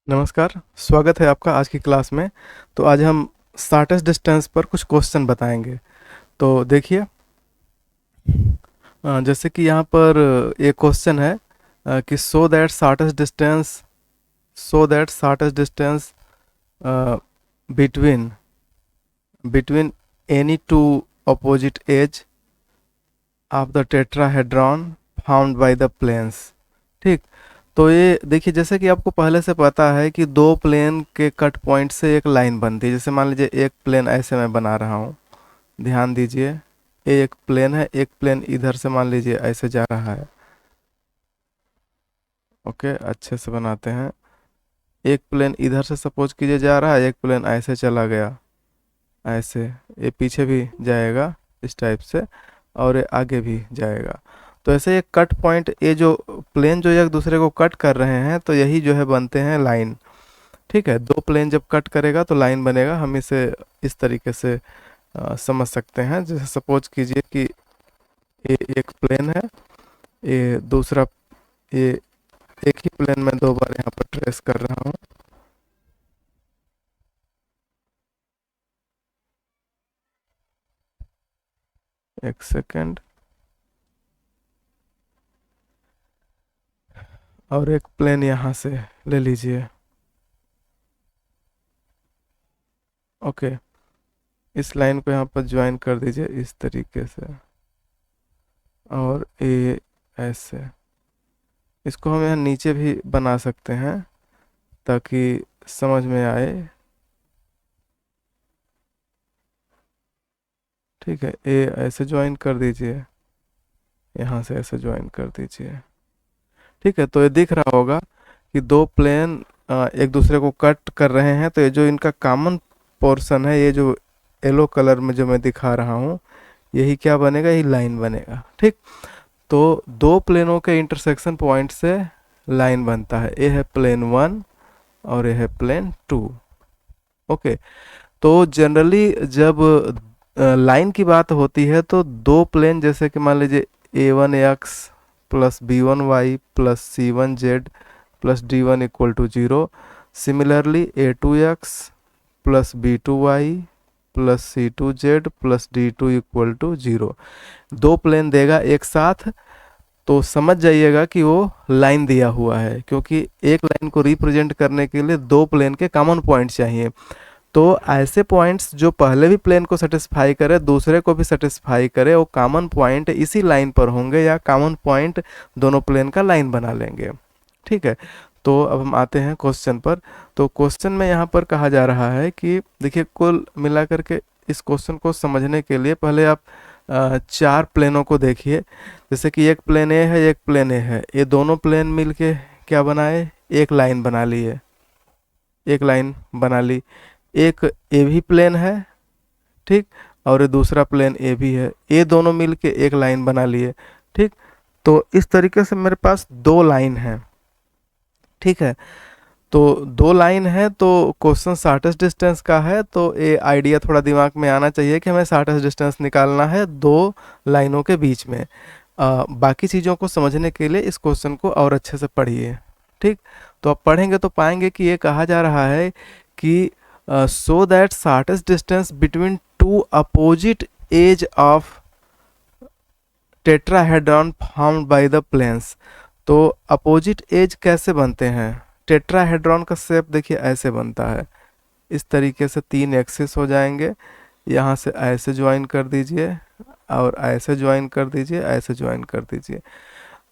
नमस्कार, स्वागत है आपका आज की क्लास में। तो आज हम शॉर्टेस्ट डिस्टेंस पर कुछ क्वेश्चन बताएंगे। तो देखिए, जैसे कि यहाँ पर एक क्वेश्चन है कि so that shortest distance between between any two opposite edge of the tetrahedron found by the planes. ठीक। तो ये देखिए, जैसे कि आपको पहले से पता है कि दो प्लेन के कट पॉइंट से एक लाइन बनती है। जैसे मान लीजिए एक प्लेन ऐसे मैं बना रहा हूँ, ध्यान दीजिए। ये एक प्लेन है, एक प्लेन इधर से मान लीजिए ऐसे जा रहा है। ओके, अच्छे से बनाते हैं। एक प्लेन इधर से सपोज कीजिए जा रहा है, एक प्लेन ऐसे चला गया, ऐसे। ये पीछे भी जाएगा इस टाइप से, और ये आगे भी जाएगा। तो ऐसे ये कट पॉइंट, ये जो प्लेन जो एक दूसरे को कट कर रहे हैं, तो यही जो है बनते हैं लाइन। ठीक है, दो प्लेन जब कट करेगा तो लाइन बनेगा। हम इसे इस तरीके से समझ सकते हैं। जैसे सपोज कीजिए कि ये एक प्लेन है, ये दूसरा, ये एक ही प्लेन में दो बार यहाँ पर ट्रेस कर रहा हूँ। एक सेकेंड। और एक प्लेन यहाँ से ले लीजिए। ओके, इस लाइन को यहाँ पर ज्वाइन कर दीजिए इस तरीके से, और ये ऐसे। इसको हम यहाँ नीचे भी बना सकते हैं ताकि समझ में आए। ठीक है, ये ऐसे ज्वाइन कर दीजिए, यहाँ से ऐसे ज्वाइन कर दीजिए। ठीक है, तो ये दिख रहा होगा कि दो प्लेन एक दूसरे को कट कर रहे हैं। तो ये जो इनका कॉमन पोर्शन है, ये जो येलो कलर में जो मैं दिखा रहा हूँ, यही क्या बनेगा, यही लाइन बनेगा। ठीक। तो दो प्लेनों के इंटरसेक्शन पॉइंट से लाइन बनता है। ये है प्लेन वन और ये है प्लेन टू। ओके। तो जनरली जब लाइन की बात होती है तो दो प्लेन, जैसे कि मान लीजिए a1x plus b1y plus c1z plus d1 = 0। Similarly a2x plus b2y plus c2z plus d2 = 0। दो प्लेन देगा एक साथ, तो समझ जाइएगा कि वो लाइन दिया हुआ है, क्योंकि एक लाइन को रिप्रेजेंट करने के लिए दो प्लेन के कॉमन पॉइंट चाहिए। तो ऐसे पॉइंट्स जो पहले भी प्लेन को सेटिस्फाई करे, दूसरे को भी सेटिस्फाई करे, वो कॉमन पॉइंट इसी लाइन पर होंगे, या कॉमन पॉइंट दोनों प्लेन का लाइन बना लेंगे। ठीक है। तो अब हम आते हैं क्वेश्चन पर। तो क्वेश्चन में यहाँ पर कहा जा रहा है कि देखिए, कुल मिलाकर के इस क्वेश्चन को समझने के लिए पहले आप चार प्लेनों को देखिए। जैसे कि एक प्लेन ए है, एक प्लेन ए है। ये दोनों प्लेन मिलके क्या बनाए, एक लाइन बना लिए, एक लाइन बना ली। एक ए भी प्लेन है, ठीक, और ये दूसरा प्लेन ए भी है। ये दोनों मिलके एक लाइन बना लिए। ठीक। तो इस तरीके से मेरे पास दो लाइन है। ठीक है, तो दो लाइन है, तो क्वेश्चन शॉर्टेस्ट डिस्टेंस का है। तो ये आइडिया थोड़ा दिमाग में आना चाहिए कि हमें शॉर्टेस्ट डिस्टेंस निकालना है दो लाइनों के बीच में। बाकी चीज़ों को समझने के लिए इस क्वेश्चन को और अच्छे से पढ़िए। ठीक। तो आप पढ़ेंगे तो पाएंगे कि ये कहा जा रहा है कि so that shortest distance between two opposite edge of tetrahedron found by the planes. तो अपोजिट एज कैसे बनते हैं, टेट्राहेड्रॉन का शेप देखिए ऐसे बनता है। इस तरीके से तीन एक्सिस हो जाएंगे। यहाँ से ऐसे ज्वाइन कर दीजिए, और ऐसे ज्वाइन कर दीजिए, ऐसे ज्वाइन कर दीजिए।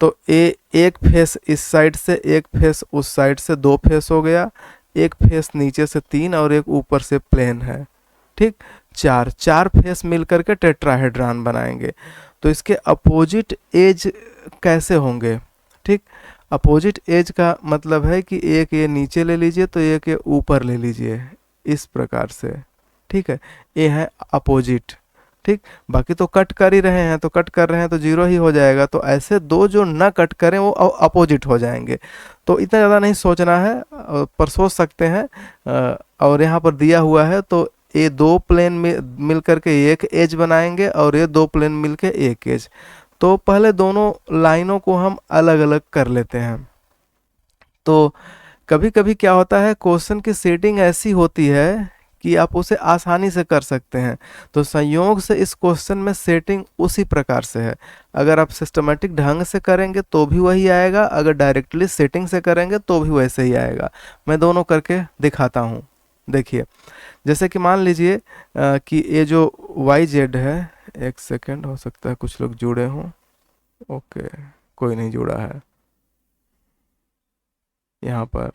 तो एक फेस इस साइड से, एक फेस उस साइड से, दो फेस हो गया। एक फेस नीचे से तीन, और एक ऊपर से प्लेन है। ठीक। चार चार फेस मिलकर के टेट्राहेड्रॉन बनाएंगे। तो इसके अपोजिट एज कैसे होंगे। ठीक। अपोजिट एज का मतलब है कि एक ये नीचे ले लीजिए, तो एक ये ऊपर ले लीजिए, इस प्रकार से। ठीक है, ये है अपोजिट। ठीक। बाकी तो कट कर ही रहे हैं, तो कट कर रहे हैं तो जीरो ही हो जाएगा। तो ऐसे दो जो ना कट करें वो अपोजिट हो जाएंगे। तो इतना ज़्यादा नहीं सोचना है, पर सोच सकते हैं। और यहाँ पर दिया हुआ है, तो ये दो प्लेन मिल करके एक एज बनाएंगे, और ये दो प्लेन मिल के एक एज। तो पहले दोनों लाइनों को हम अलग अलग कर लेते हैं। तो कभी कभी क्या होता है, क्वेश्चन की सेटिंग ऐसी होती है कि आप उसे आसानी से कर सकते हैं। तो संयोग से इस क्वेश्चन में सेटिंग उसी प्रकार से है। अगर आप सिस्टमेटिक ढंग से करेंगे तो भी वही आएगा, अगर डायरेक्टली सेटिंग से करेंगे तो भी वैसे ही आएगा। मैं दोनों करके दिखाता हूँ। देखिए, जैसे कि मान लीजिए कि ये जो वाई जेड है, एक सेकेंड, हो सकता है कुछ लोग जुड़े हों। ओके, कोई नहीं जुड़ा है यहाँ पर।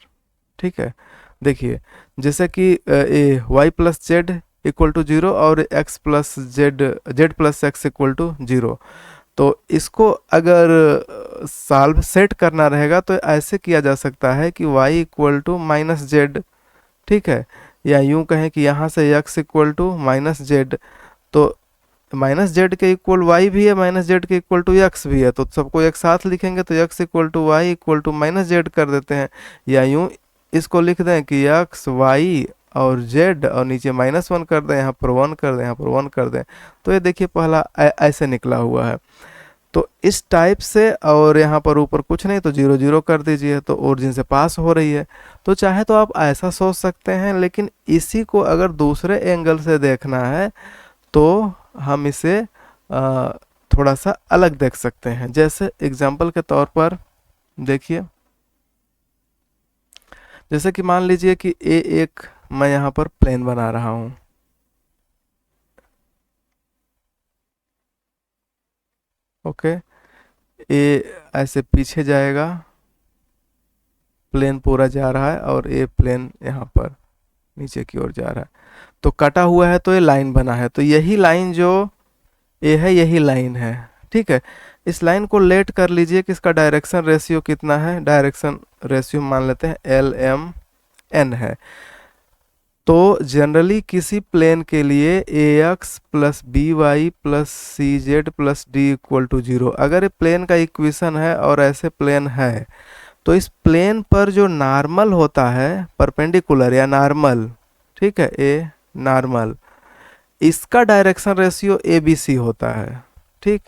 ठीक है, देखिए, जैसे कि A Y plus Z equal to zero और X plus Z, Z plus X equal to zero. तो इसको अगर सॉल्व सेट करना रहेगा तो ऐसे किया जा सकता है कि y equal to minus Z, ठीक है, या यूं कहें कि यहाँ से x equal to minus Z. तो माइनस जेड के इक्वल वाई भी है, माइनस जेड के इक्वल टू एक्स भी है, तो सबको एक साथ लिखेंगे तो x equal to Y equal to minus Z कर देते हैं। या यूं इसको लिख दें कि x y और z और नीचे -1 कर दें, यहाँ पर 1 कर दें, यहाँ पर 1 कर दें। तो ये देखिए पहला ऐसे निकला हुआ है। तो इस टाइप से, और यहाँ पर ऊपर कुछ नहीं तो 0 0 कर दीजिए, तो ओरिजिन से पास हो रही है। तो चाहे तो आप ऐसा सोच सकते हैं, लेकिन इसी को अगर दूसरे एंगल से देखना है तो हम इसे थोड़ा सा अलग देख सकते हैं। जैसे एग्जाम्पल के तौर पर देखिए, जैसे कि मान लीजिए कि एक मैं यहाँ पर प्लेन बना रहा हूँ। ओके, ए ऐसे पीछे जाएगा, प्लेन पूरा जा रहा है, और ए प्लेन यहाँ पर नीचे की ओर जा रहा है। तो कटा हुआ है तो ये लाइन बना है, तो यही लाइन जो ए है यही लाइन है। ठीक है, इस लाइन को लेट कर लीजिए कि इसका डायरेक्शन रेशियो कितना है। डायरेक्शन रेशियो मान लेते हैं LMN है। तो जनरली किसी प्लेन के लिए AX plus BY plus CZ plus D equal to 0, अगर ये प्लेन का इक्वेशन है और ऐसे प्लेन है, तो इस प्लेन पर जो नॉर्मल होता है, परपेंडिकुलर या नॉर्मल, ठीक है, ए नॉर्मल, इसका डायरेक्शन रेशियो ABC होता है। ठीक,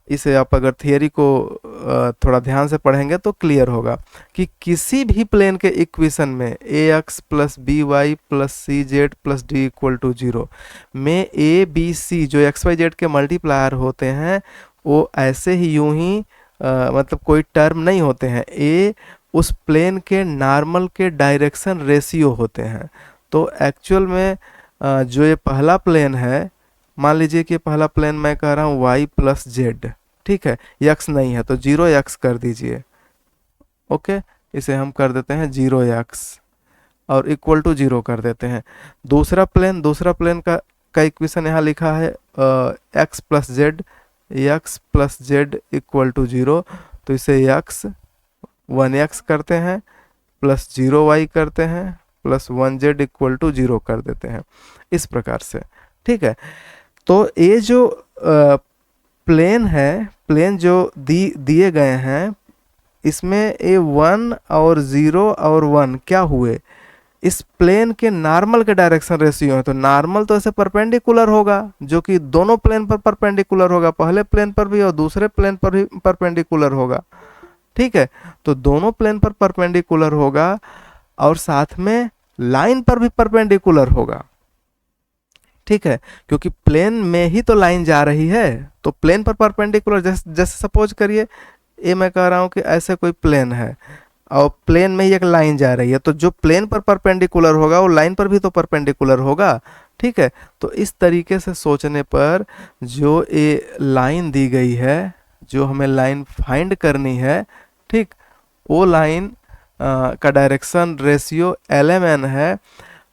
इसे आप अगर थियरी को थोड़ा ध्यान से पढ़ेंगे तो क्लियर होगा कि किसी भी प्लेन के इक्वेशन में AX plus BY plus CZ plus D equal to 0 में ABC जो XYZ के मल्टीप्लायर होते हैं, वो ऐसे ही यूं ही मतलब कोई टर्म नहीं होते हैं। ए उस प्लेन के नॉर्मल के डायरेक्शन रेशियो होते हैं। तो एक्चुअल में जो ये पहला प्लेन है, मान लीजिए कि पहला प्लेन मैं कह रहा हूँ y प्लस जेड, ठीक है, x नहीं है तो 0x कर दीजिए। ओके, इसे हम कर देते हैं 0x और इक्वल टू 0 कर देते हैं। दूसरा प्लेन का इक्वेशन यहाँ लिखा है x plus Z, X plus Z equal to 0, तो इसे x 1x करते हैं, प्लस 0y करते हैं, प्लस 1z इक्वल टू 0 कर देते हैं, इस प्रकार से। ठीक है, तो ये जो प्लेन है, प्लेन जो दिए गए हैं, इसमें ये 1 और 0 और 1 क्या हुए, इस प्लेन के नॉर्मल के डायरेक्शन रेशियो है। तो नॉर्मल तो ऐसे परपेंडिकुलर होगा, जो कि दोनों प्लेन पर परपेंडिकुलर होगा, पहले प्लेन पर भी और दूसरे प्लेन पर भी परपेंडिकुलर होगा। ठीक है, तो दोनों प्लेन पर परपेंडिकुलर होगा और साथ में लाइन पर भी परपेंडिकुलर होगा। ठीक है, क्योंकि प्लेन में ही तो लाइन जा रही है, तो प्लेन पर परपेंडिकुलर, जैसे सपोज करिए ये मैं कह रहा हूँ कि ऐसे कोई प्लेन है और प्लेन में ही एक लाइन जा रही है, तो जो प्लेन पर परपेंडिकुलर होगा वो लाइन पर भी तो परपेंडिकुलर होगा। ठीक है, तो इस तरीके से सोचने पर जो ये लाइन दी गई है, जो हमें लाइन फाइंड करनी है, ठीक, वो लाइन का डायरेक्शन रेशियो LMN है,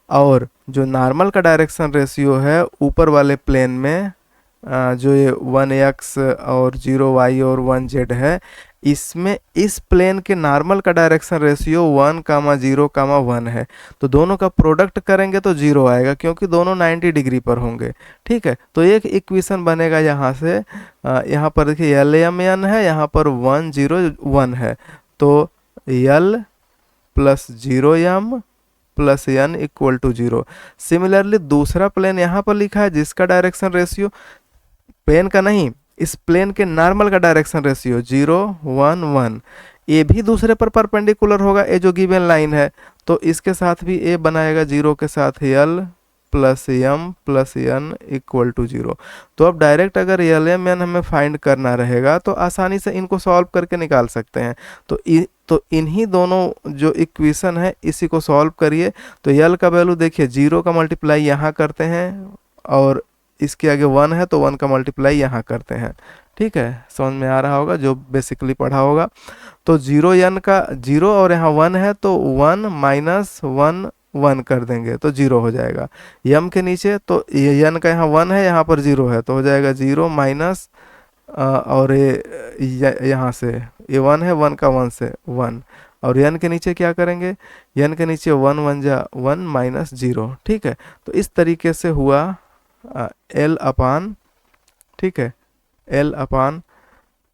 और जो नॉर्मल का डायरेक्शन रेशियो है ऊपर वाले प्लेन में जो ये 1x और 0y और 1z है, इसमें इस प्लेन के नॉर्मल का डायरेक्शन रेशियो 1, 0, 1 है। तो दोनों का प्रोडक्ट करेंगे तो 0 आएगा, क्योंकि दोनों 90 डिग्री पर होंगे। ठीक है, तो एक इक्वेशन बनेगा यहाँ से, यहाँ पर देखिए LMN है, यहाँ पर 1 0 1 है, तो L plus 0M plus n equal to 0। Similarly दूसरा प्लेन यहाँ पर लिखा है, जिसका डायरेक्शन रेशियो, प्लेन का नहीं, इस प्लेन के नॉर्मल का डायरेक्शन रेशियो 0 1 1, ए भी दूसरे पर परपेंडिकुलर होगा, ए जो गिवन लाइन है, तो इसके साथ भी ए बनाएगा 0 के साथ L plus M plus N equal to 0। तो अब डायरेक्ट अगर यल एम एन हमें फाइंड करना रहेगा तो आसानी से इनको सॉल्व करके निकाल सकते हैं। तो इन्हीं दोनों जो इक्वेशन है इसी को सॉल्व करिए। तो यल का वैल्यू देखिए 0 का मल्टीप्लाई यहाँ करते हैं और इसके आगे 1 है तो 1 का मल्टीप्लाई यहाँ करते हैं। ठीक है, समझ में आ रहा होगा जो बेसिकली पढ़ा होगा। तो 0 एन का 0 और यहाँ 1 है तो 1 माइनस 1 1 कर देंगे तो 0 हो जाएगा। यम के नीचे तो एन का यहाँ 1 है, यहाँ पर 0 है तो हो जाएगा 0 माइनस और ये यहाँ से ये 1 है, 1 का 1 से 1, और एन के नीचे क्या करेंगे, एन के नीचे 1 1 जा 1 माइनस 0। ठीक है, तो इस तरीके से हुआ एल अपान, ठीक है, एल अपान,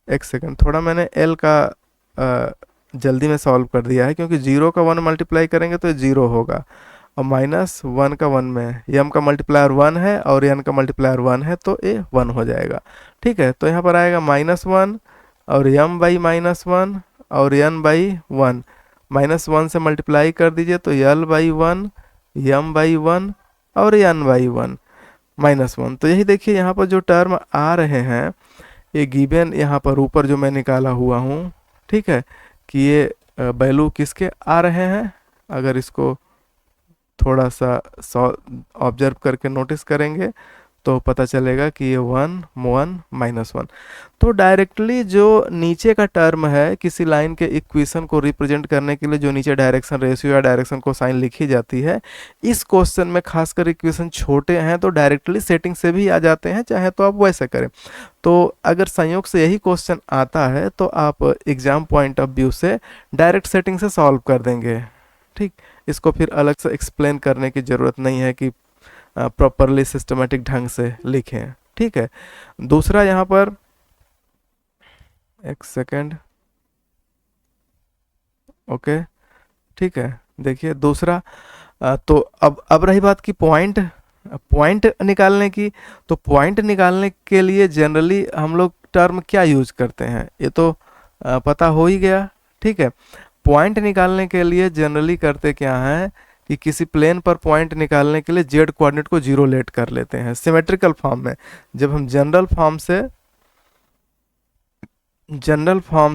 एक सेकंड, थोड़ा मैंने एल का जल्दी में सॉल्व कर दिया है क्योंकि 0 का 1 मल्टीप्लाई करेंगे तो 0 होगा, और माइनस 1 का 1 में एम का मल्टीप्लायर 1 है और एन का मल्टीप्लायर 1 है तो ए 1 हो जाएगा। ठीक है, तो यहाँ पर आएगा -1 और एम बाई -1 और एन बाई 1, -1 से मल्टीप्लाई कर दीजिए तो यल बाई 1, एम बाई 1 और एन बाई 1 -1। तो यही देखिए यहाँ पर जो टर्म आ रहे हैं ये गिवन यहाँ पर ऊपर जो मैं निकाला हुआ हूँ, ठीक है, कि ये वैल्यू किसके आ रहे हैं। अगर इसको थोड़ा सा ऑब्जर्व करके नोटिस करेंगे तो पता चलेगा कि ये 1 1 -1। तो डायरेक्टली जो नीचे का टर्म है किसी लाइन के इक्वेशन को रिप्रेजेंट करने के लिए जो नीचे डायरेक्शन रेशियो या डायरेक्शन कोसाइन लिखी जाती है, इस क्वेश्चन में खासकर इक्वेशन छोटे हैं तो डायरेक्टली सेटिंग से भी आ जाते हैं, चाहे तो आप वैसे करें। तो अगर संयोग से यही क्वेश्चन आता है तो आप एग्जाम पॉइंट ऑफ व्यू से डायरेक्ट सेटिंग से सॉल्व कर देंगे। ठीक, इसको फिर अलग से एक्सप्लेन करने की ज़रूरत नहीं है कि प्रॉपरली सिस्टमेटिक ढंग से लिखें। ठीक है, दूसरा यहाँ पर एक सेकेंड, ओके, ठीक है, देखिए दूसरा तो अब रही बात की पॉइंट निकालने की। तो पॉइंट निकालने के लिए जनरली हम लोग टर्म क्या यूज करते हैं ये तो पता हो ही गया। ठीक है, पॉइंट निकालने के लिए जनरली करते क्या है कि किसी प्लेन पर पॉइंट निकालने के लिए जेड कोऑर्डिनेट को 0 लेट कर लेते हैं सिमेट्रिकल फॉर्म में। जब हम जनरल फॉर्म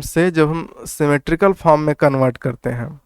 से जब हम सिमेट्रिकल फॉर्म में कन्वर्ट करते हैं,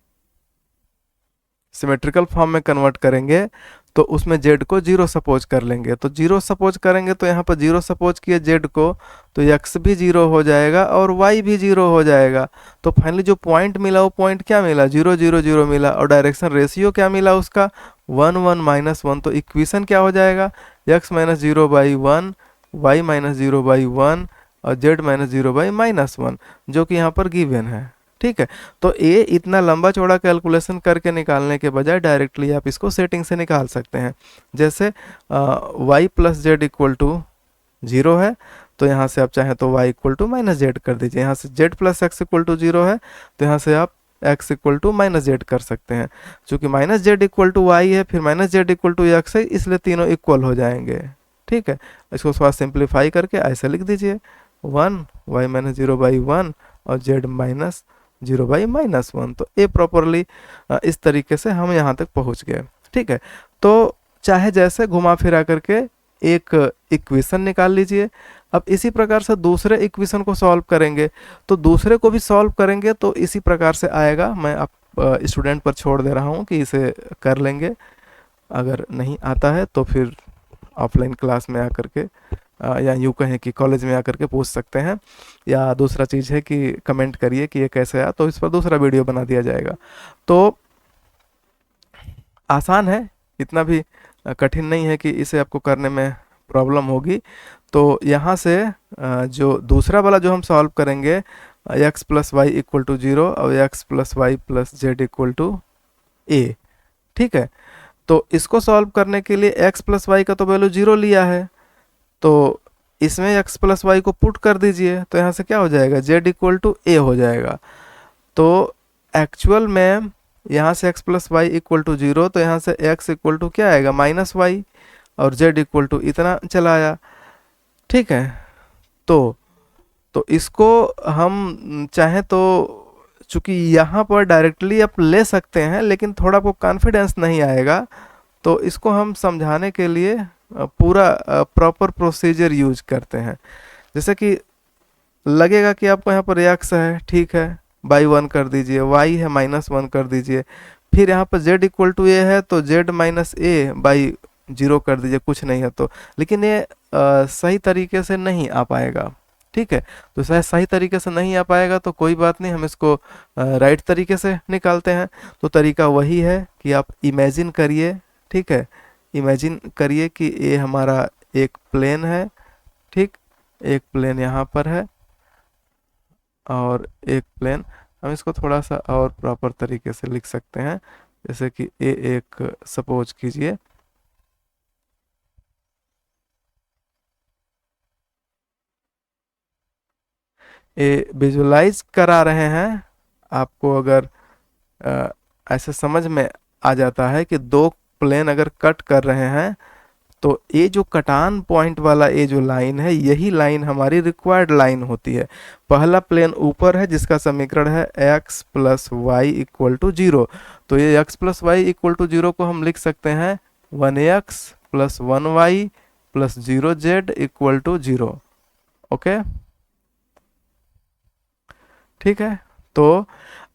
सिमेट्रिकल फॉर्म में कन्वर्ट करेंगे तो उसमें z को 0 सपोज कर लेंगे। तो 0 सपोज करेंगे तो यहाँ पर 0 सपोज किए z को तो x भी 0 हो जाएगा और y भी 0 हो जाएगा। तो फाइनली जो पॉइंट मिला वो पॉइंट क्या मिला, 0 0 0 मिला, और डायरेक्शन रेशियो क्या मिला उसका 1 1 -1। तो इक्वेशन क्या हो जाएगा, x -0 बाई 1, y -0 बाई 1 और z -0 बाई -1, जो कि यहाँ पर गिवन है। ठीक है, तो ये इतना लंबा चौड़ा कैलकुलेशन करके निकालने के बजाय डायरेक्टली आप इसको सेटिंग से निकाल सकते हैं। जैसे y plus Z equal to 0 है तो यहाँ से आप चाहें तो y इक्वल टू -z कर दीजिए। यहाँ से z plus X equal to 0 है तो यहाँ से आप x इक्वल टू -z कर सकते हैं। चूँकि -z इक्वल टू y है फिर -z इक्वल टू x है, इसलिए तीनों इक्वल हो जाएंगे। ठीक है, इसको थोड़ा सिंप्लीफाई करके ऐसे लिख दीजिए 1 y -0 बाई 1 और z -0 बाई -1। तो ये प्रॉपरली इस तरीके से हम यहाँ तक पहुँच गए। ठीक है, तो चाहे जैसे घुमा फिरा करके एक इक्वेशन निकाल लीजिए। अब इसी प्रकार से दूसरे इक्वेशन को सॉल्व करेंगे तो दूसरे को भी सॉल्व करेंगे तो इसी प्रकार से आएगा। मैं आप स्टूडेंट पर छोड़ दे रहा हूँ कि इसे कर लेंगे, अगर नहीं आता है तो फिर ऑफलाइन क्लास में आकर के या यूँ कहें कि कॉलेज में आकर के पूछ सकते हैं, या दूसरा चीज़ है कि कमेंट करिए कि ये कैसे आया, तो इस पर दूसरा वीडियो बना दिया जाएगा। तो आसान है, इतना भी कठिन नहीं है कि इसे आपको करने में प्रॉब्लम होगी। तो यहाँ से जो दूसरा वाला जो हम सॉल्व करेंगे x plus Y equal to 0 और x plus Y plus Z equal to A. ठीक है, तो इसको सॉल्व करने के लिए x प्लस वाई का तो वैल्यू 0 लिया है, तो इसमें x प्लस वाई को पुट कर दीजिए तो यहाँ से क्या हो जाएगा, z इक्वल टू ए हो जाएगा। तो एक्चुअल में यहाँ से x plus Y equal to 0 तो यहाँ से x इक्वल टू क्या आएगा -y और z इक्वल टू इतना चला आया। ठीक है, तो इसको हम चाहें तो चूंकि यहाँ पर डायरेक्टली आप ले सकते हैं लेकिन थोड़ा आपको कॉन्फिडेंस नहीं आएगा, तो इसको हम समझाने के लिए पूरा प्रॉपर प्रोसीजर यूज करते हैं। जैसे कि लगेगा कि आपको यहाँ पर एक्स है, ठीक है, बाई 1 कर दीजिए, वाई है -1 कर दीजिए, फिर यहाँ पर z इक्वल टू ए है तो z माइनस ए बाई 0 कर दीजिए, कुछ नहीं है तो। लेकिन ये सही तरीके से नहीं आ पाएगा, ठीक है। तो शायद सही तरीके से नहीं आ पाएगा तो कोई बात नहीं, हम इसको राइट तरीके से निकालते हैं। तो तरीका वही है कि आप इमेजिन करिए, ठीक है, इमेजिन करिए कि ये हमारा एक प्लेन है, ठीक, एक प्लेन यहाँ पर है और एक प्लेन, हम इसको थोड़ा सा और प्रॉपर तरीके से लिख सकते हैं। जैसे कि ए एक सपोज कीजिए ये विजुलाइज करा रहे हैं आपको। अगर ऐसे समझ में आ जाता है कि दो प्लेन अगर कट कर रहे हैं तो ये जो कटान पॉइंट वाला ये जो लाइन है, यही लाइन हमारी रिक्वायर्ड लाइन होती है। पहला प्लेन ऊपर है जिसका समीकरण है x plus Y equal to 0। तो ये x plus Y equal to 0 को हम लिख सकते हैं 1x plus 1y plus 0z equal to 0। Okay, ठीक है। तो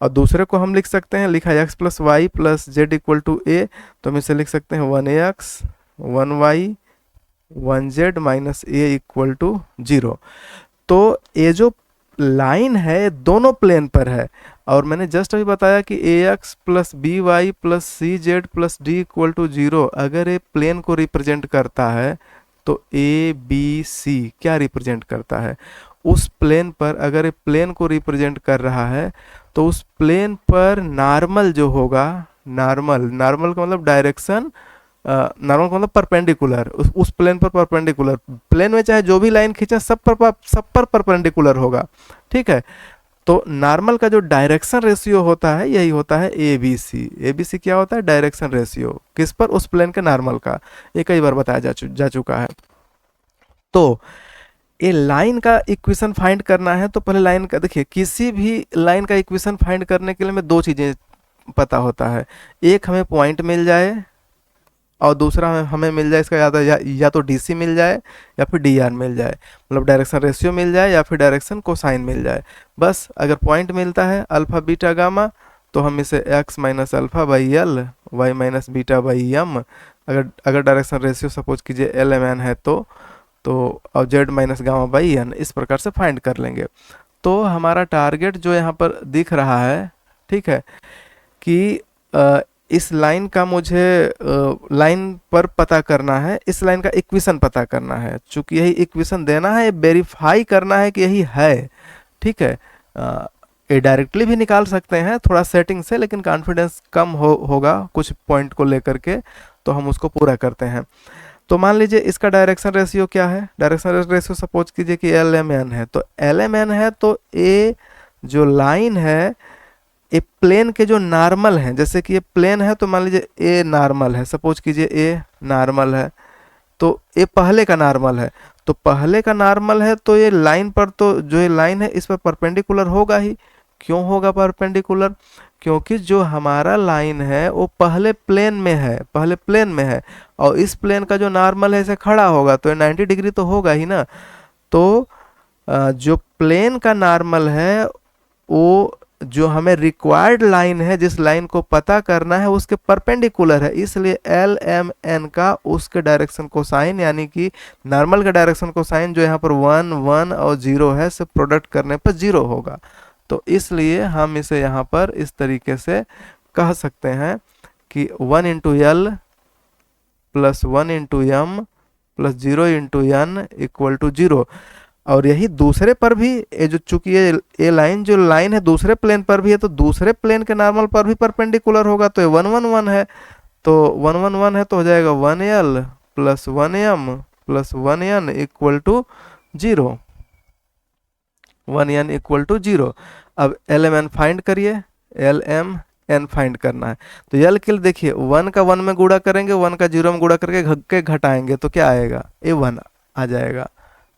और दूसरे को हम लिख सकते हैं, लिखा है x plus Y plus Z equal to A, तो हम इसे लिख सकते हैं 1x 1y 1z minus A equal to 0। तो ये जो लाइन है दोनों प्लेन पर है, और मैंने जस्ट अभी बताया कि ax plus B Y plus C Z plus D equal to 0 अगर ये प्लेन को रिप्रेजेंट करता है तो ए बी सी क्या रिप्रेजेंट करता है, उस प्लेन पर अगर ये प्लेन को रिप्रेजेंट कर रहा है तो उस प्लेन पर नॉर्मल जो होगा, नॉर्मल का मतलब डायरेक्शन, नॉर्मल का मतलब परपेंडिकुलर, उस प्लेन पर परपेंडिकुलर, प्लेन में चाहे जो भी लाइन खींचे सब पर परपेंडिकुलर होगा, ठीक है। तो नॉर्मल का जो डायरेक्शन रेशियो होता है यही होता है ए बी सी। ए बी सी क्या होता है, डायरेक्शन रेशियो, किस पर, उस प्लेन के नॉर्मल का। ये कई बार बताया जा चुका है। तो ये लाइन का इक्वेशन फाइंड करना है तो पहले लाइन का देखिए, किसी भी लाइन का इक्वेशन फाइंड करने के लिए हमें दो चीज़ें पता होता है, एक हमें पॉइंट मिल जाए और दूसरा हमें मिल जाए इसका या तो डी सी मिल जाए या फिर डी आर मिल जाए, मतलब डायरेक्शन रेशियो मिल जाए या फिर डायरेक्शन कोसाइन मिल जाए। बस अगर पॉइंट मिलता है अल्फा बीटा गामा तो हम इसे x minus alpha by L Y minus beta by M, अगर डायरेक्शन रेशियो सपोज कीजिए एल एम एन है तो और z minus gamma by N, इस प्रकार से फाइंड कर लेंगे। तो हमारा टारगेट जो यहाँ पर दिख रहा है, ठीक है, कि इस लाइन का मुझे लाइन पर पता करना है, इस लाइन का इक्वेशन पता करना है। चूंकि यही इक्वेशन देना है, वेरीफाई करना है कि यही है, ठीक है। ये डायरेक्टली भी निकाल सकते हैं थोड़ा सेटिंग से, लेकिन कॉन्फिडेंस कम होगा कुछ पॉइंट को लेकर के, तो हम उसको पूरा करते हैं। तो मान लीजिए इसका डायरेक्शन रेशियो क्या है, डायरेक्शन रेशियो सपोज कीजिए कि एल एम एन है, तो एल एम एन है तो ए जो लाइन है ये प्लेन के जो नॉर्मल हैं, जैसे कि ये प्लेन है तो मान लीजिए ए नॉर्मल है, सपोज कीजिए ए नॉर्मल है, तो ये पहले का नॉर्मल है, तो पहले का नॉर्मल है तो ये लाइन पर, तो जो ये लाइन है इस पर परपेंडिकुलर होगा ही। क्यों होगा परपेंडिकुलर, क्योंकि जो हमारा लाइन है वो पहले प्लेन में है और इस प्लेन का जो नॉर्मल है इसे खड़ा होगा तो 90 डिग्री तो होगा ही ना। तो जो प्लेन का नॉर्मल है वो जो हमें रिक्वायर्ड लाइन है, जिस लाइन को पता करना है उसके परपेंडिकुलर है, इसलिए एल एम एन का उसके डायरेक्शन को साइन, यानी कि नॉर्मल का डायरेक्शन को साइन जो यहाँ पर 1 1 और 0 है, से प्रोडक्ट करने पर 0 होगा। तो इसलिए हम इसे यहाँ पर इस तरीके से कह सकते हैं कि 1 into L plus 1 into M plus 0 into N equal to 0। और यही दूसरे पर भी, ये जो चूंकि ये लाइन जो लाइन है दूसरे प्लेन पर भी है, तो दूसरे प्लेन के नॉर्मल पर भी परपेंडिकुलर होगा, तो ये 1 1 1 है, तो 1 1 1 है तो हो जाएगा 1 L plus 1 M plus 1 N equal to 0, 1 N equal to 0। अब एल एम एन फाइंड करिए, एल एम एन फाइंड करना है, तो एल के लिए देखिए 1 का 1 में गुणा करेंगे, 1 का 0 में गुणा करके घटाएंगे तो क्या आएगा, ए 1 आ जाएगा,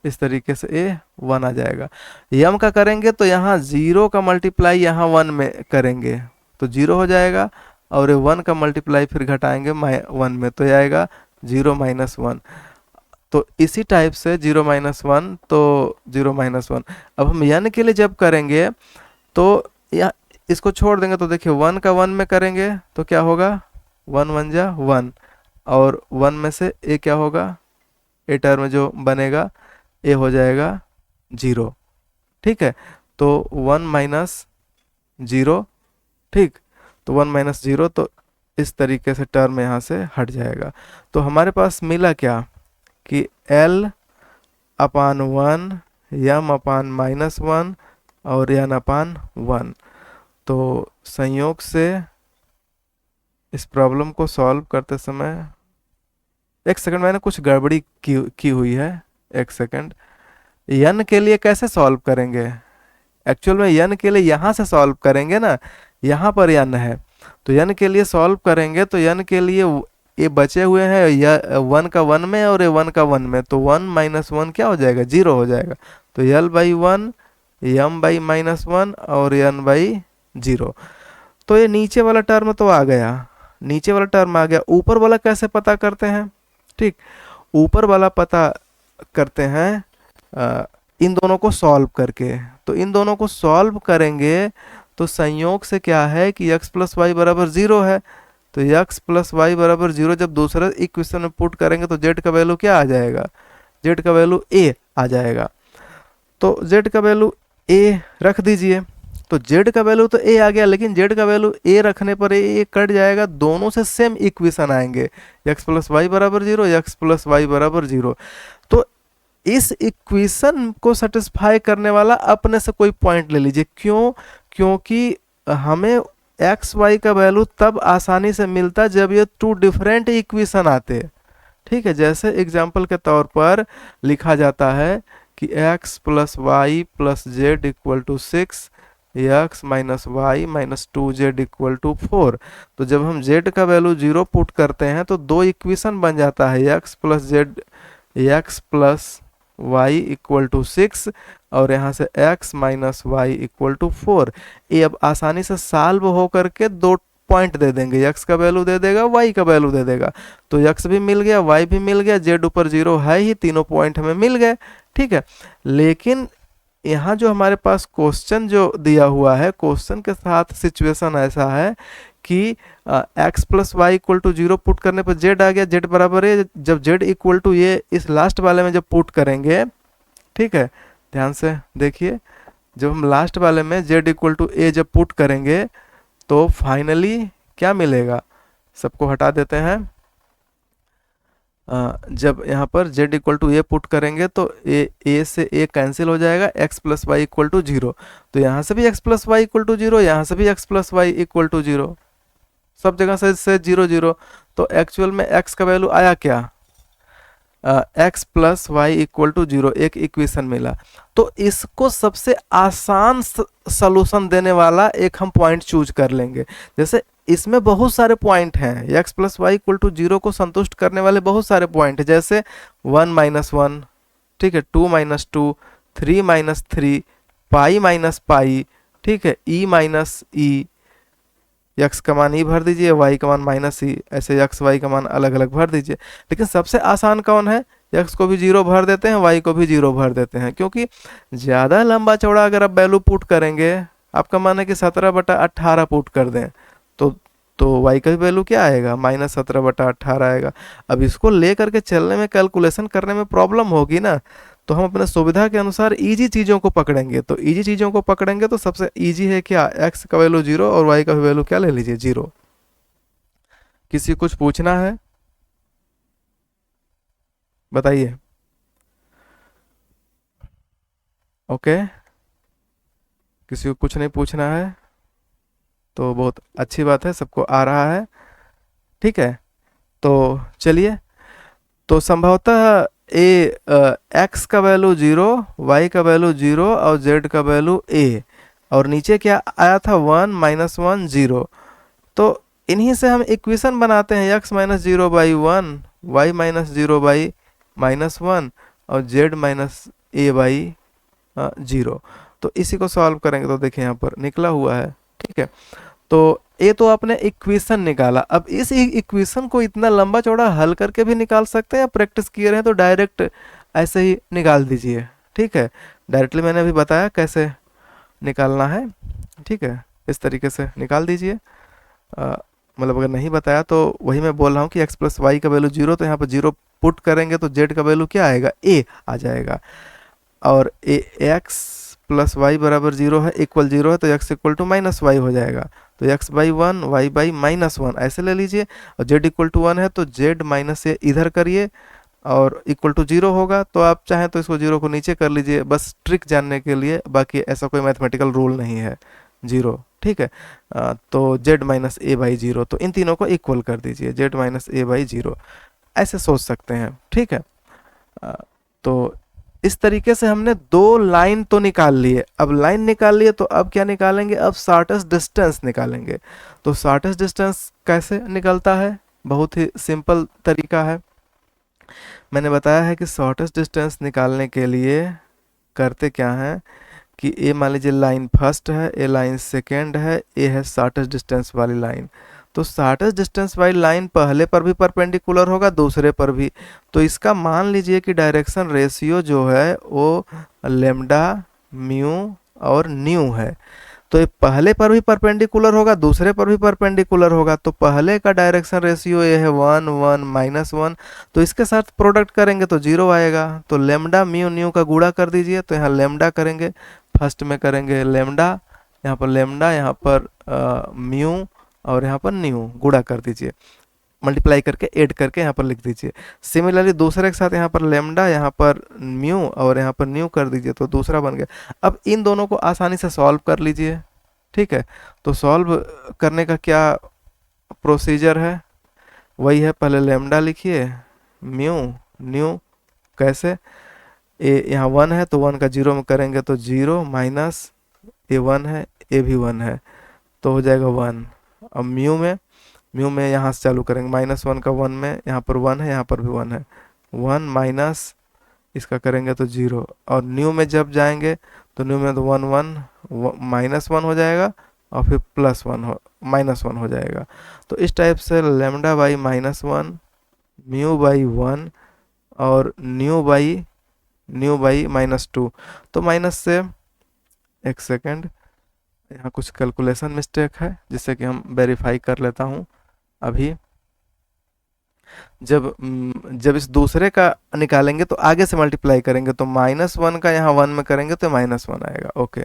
इस तरीके से ए 1 आ जाएगा। यम का करेंगे तो यहाँ 0 का मल्टीप्लाई यहाँ 1 में करेंगे तो 0 हो जाएगा, और 1 का मल्टीप्लाई फिर घटाएंगे 1 में तो ये आएगा 0 - 1। तो इसी टाइप से 0 - 1 तो 0 - 1। अब हम n के लिए जब करेंगे तो या इसको छोड़ देंगे तो देखिए 1 का 1 में करेंगे तो क्या होगा, 1 1 जा 1, और 1 में से ए क्या होगा, ए टर्म जो बनेगा ए हो जाएगा 0। ठीक है, तो 1 - 0, ठीक, तो 1 - 0, तो इस तरीके से टर्म यहाँ से हट जाएगा। तो हमारे पास मिला क्या कि L/1 m/-1 और n/1। तो संयोग से इस प्रॉब्लम को सॉल्व करते समय, एक सेकंड, मैंने कुछ गड़बड़ी की हुई है, एक सेकंड। n के लिए कैसे सॉल्व करेंगे, एक्चुअल में n के लिए यहाँ से सॉल्व करेंगे ना, यहाँ पर n है तो n के लिए सॉल्व करेंगे तो n के लिए ये बचे हुए हैं या 1 का 1 में और ये 1 का 1 में, तो 1 - 1 क्या हो जाएगा, 0 हो जाएगा। तो L/1 m/-1 और n/0। तो ये नीचे वाला टर्म तो आ गया, नीचे वाला टर्म आ गया। ऊपर वाला कैसे पता करते हैं, ठीक, ऊपर वाला पता करते हैं इन दोनों को सॉल्व करके। तो इन दोनों को सॉल्व करेंगे तो संयोग से क्या है कि x + y = 0 है, तो x + y = 0 जब दूसरा इक्वेशन में पुट करेंगे तो z का वैल्यू क्या आ जाएगा, z का वैल्यू a आ जाएगा। तो z का वैल्यू a रख दीजिए, तो z का वैल्यू तो a आ गया, लेकिन z का वैल्यू a रखने पर a कट जाएगा, दोनों से सेम इक्वेशन आएंगे, x + y = 0, x + y = 0। तो इस इक्वेशन को सेटिस्फाई करने वाला अपने से कोई पॉइंट ले लीजिए। क्यों, क्योंकि हमें एक्स वाई का वैल्यू तब आसानी से मिलता जब ये 2 डिफरेंट इक्वेशन आते। ठीक है, जैसे एग्जांपल के तौर पर लिखा जाता है कि x + y + z = 6, x - y - 2z = 4। तो जब हम z का वैल्यू 0 पुट करते हैं तो दो इक्वेशन बन जाता है, x + y = 6 और यहाँ से x - y = 4। ये अब आसानी से सॉल्व हो करके दो पॉइंट दे देंगे, x का वैल्यू दे देगा, y का वैल्यू दे देगा, तो x भी मिल गया, y भी मिल गया, z ऊपर 0 है ही, तीनों पॉइंट हमें मिल गए। ठीक है, लेकिन यहाँ जो हमारे पास क्वेश्चन जो दिया हुआ है, क्वेश्चन के साथ सिचुएशन ऐसा है कि x + y = 0 पुट करने पर z आ गया, z बराबर है, जब z = ये इस लास्ट वाले में जब पुट करेंगे, ठीक है, ध्यान से देखिए, जब हम लास्ट वाले में z = a जब पुट करेंगे तो फाइनली क्या मिलेगा, सबको हटा देते हैं। जब यहाँ पर z = a पुट करेंगे तो a से a कैंसिल हो जाएगा, x + y = 0, तो यहाँ से भी x + y = 0, यहाँ से भी x + y = 0, सब जगह से 0 0। तो एक्चुअल में x का वैल्यू आया क्या, x + y = 0, एक इक्वेशन मिला। तो इसको सबसे आसान सॉल्यूशन देने वाला एक हम पॉइंट चूज कर लेंगे। जैसे इसमें बहुत सारे पॉइंट हैं, x + y = 0 को संतुष्ट करने वाले बहुत सारे पॉइंट हैं, जैसे 1 - 1, ठीक है, 2 - 2, 3 - 3, π - ठीक है, e - e, x का मान e भर दीजिए, y का मान -e, ऐसे x y का मान अलग अलग भर दीजिए। लेकिन सबसे आसान कौन है, x को भी 0 भर देते हैं, y को भी 0 भर देते हैं, क्योंकि ज़्यादा लंबा चौड़ा अगर आप वैल्यू पुट करेंगे, आपका मान है कि 17/18 पुट कर दें तो y का भी वैल्यू क्या आएगा, -17/18 आएगा। अब इसको ले करके चलने में, कैलकुलेशन करने में प्रॉब्लम होगी ना, तो हम अपने सुविधा के अनुसार इजी चीज़ों को पकड़ेंगे। तो इजी चीज़ों को पकड़ेंगे तो सबसे इजी है क्या, x का वैल्यू 0 और y का वैल्यू क्या ले लीजिए, 0। किसी को कुछ पूछना है, बताइए। ओके, किसी को कुछ नहीं पूछना है तो बहुत अच्छी बात है, सबको आ रहा है। ठीक है, तो चलिए, तो संभवतः x का वैल्यू 0, y का वैल्यू 0 और z का वैल्यू a, और नीचे क्या आया था, 1 - 1 0। तो इन्हीं से हम इक्वेशन बनाते हैं, x - 0/1, y - 0/-1, और जेड माइनस ए बाई 0। तो इसी को सॉल्व करेंगे तो देखिए यहाँ पर निकला हुआ है। ठीक है, तो ये तो आपने इक्वेशन निकाला। अब इस इक्वेशन को इतना लंबा चौड़ा हल करके भी निकाल सकते हैं, या प्रैक्टिस किए रहे तो डायरेक्ट ऐसे ही निकाल दीजिए। ठीक है, डायरेक्टली मैंने अभी बताया कैसे निकालना है। ठीक है, इस तरीके से निकाल दीजिए। मतलब अगर नहीं बताया तो वही मैं बोल रहा हूँ कि x प्लस वाई का वैल्यू 0, तो यहाँ पर 0 पुट करेंगे तो z का वैल्यू क्या आएगा, a आ जाएगा। और x प्लस वाई बराबर 0 है, इक्वल 0 है, तो x equal to minus Y हो जाएगा। तो x by 1 y by minus 1 ऐसे ले लीजिए। और z इक्वल टू 1 है तो z माइनस ए इधर करिए और इक्वल टू 0 होगा। तो आप चाहें तो इसको 0 को नीचे कर लीजिए, बस ट्रिक जानने के लिए, बाकी ऐसा कोई मैथमेटिकल रूल नहीं है 0। ठीक है, तो z माइनस ए बाई 0, तो इन तीनों को इक्वल कर दीजिए, z माइनस ए बाई 0, ऐसे सोच सकते हैं। ठीक है, तो इस तरीके से हमने दो लाइन तो निकाल लिए। अब लाइन निकाल लिए तो अब क्या निकालेंगे, अब शॉर्टेस्ट डिस्टेंस निकालेंगे। तो शॉर्टेस्ट डिस्टेंस कैसे निकलता है, बहुत ही सिंपल तरीका है। मैंने बताया है कि शॉर्टेस्ट डिस्टेंस निकालने के लिए करते क्या है कि ए मान लीजिए लाइन फर्स्ट है, ए लाइन सेकेंड है, ए है शॉर्टेस्ट डिस्टेंस वाली लाइन। तो शॉर्टेस्ट डिस्टेंस वाली लाइन पहले पर भी परपेंडिकुलर होगा, दूसरे पर भी। तो इसका मान लीजिए कि डायरेक्शन रेशियो जो है वो लेमडा म्यू और न्यू है। तो ये पहले पर भी परपेंडिकुलर होगा, दूसरे पर भी परपेंडिकुलर होगा। तो पहले का डायरेक्शन रेशियो ये है 1 1 माइनस 1, तो इसके साथ प्रोडक्ट करेंगे तो 0 आएगा। तो लेमडा म्यू न्यू का गुणा कर दीजिए। तो यहाँ लेमडा करेंगे, फर्स्ट में करेंगे लेमडा, यहाँ पर लेमडा, यहाँ पर म्यू और यहाँ पर न्यू, गुणा कर दीजिए, मल्टीप्लाई करके ऐड करके यहाँ पर लिख दीजिए। सिमिलरली दूसरे के साथ यहाँ पर लेमडा, यहाँ पर म्यू और यहाँ पर न्यू कर दीजिए, तो दूसरा बन गया। अब इन दोनों को आसानी से सॉल्व कर लीजिए। ठीक है, तो सॉल्व करने का क्या प्रोसीजर है, वही है, पहले लेमडा लिखिए, म्यू न्यू, कैसे, ए यहाँ 1 है तो 1 का 0 में करेंगे तो 0 माइनस ए 1 है, ए भी 1 है, तो हो जाएगा 1। अब म्यू में यहाँ से चालू करेंगे, माइनस 1 का 1 में, यहाँ पर 1 है, यहाँ पर भी 1 है, 1 माइनस इसका करेंगे तो 0। और न्यू में जब जाएंगे तो न्यू में तो 1 1 माइनस 1 हो जाएगा और फिर प्लस 1 हो, माइनस 1 हो जाएगा। तो इस टाइप से lambda by minus 1, mu by 1 और न्यू बाई माइनस 2। तो माइनस से, एक सेकेंड, यहाँ कुछ कैलकुलेशन मिस्टेक है जिससे कि हम वेरीफाई कर लेता हूँ अभी। जब इस दूसरे का निकालेंगे तो आगे से मल्टीप्लाई करेंगे, तो माइनस 1 का यहाँ 1 में करेंगे तो माइनस 1 आएगा। ओके,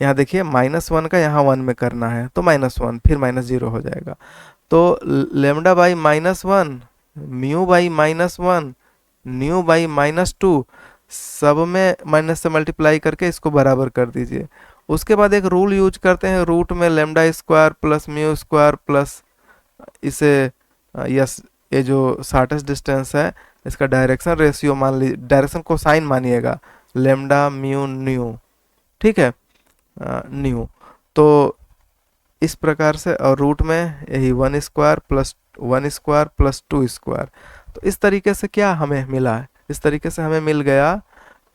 यहाँ देखिए माइनस 1 का यहाँ 1 में करना है तो माइनस 1, फिर माइनस 0 हो जाएगा। तो lambda by minus 1, mu by minus 1, new by minus 2, सब में माइनस से मल्टीप्लाई करके इसको बराबर कर दीजिए। उसके बाद एक रूल यूज करते हैं, रूट में lambda square plus mu square plus इसे यस, ये जो शॉर्टेस्ट डिस्टेंस है इसका डायरेक्शन रेशियो मान लीजिए, डायरेक्शन को साइन मानिएगा, लेमडा म्यू न्यू। ठीक है, न्यू। तो इस प्रकार से, और रूट में यही 1 square plus 1 square plus 2 square. तो इस तरीके से क्या हमें मिला है, इस तरीके से हमें मिल गया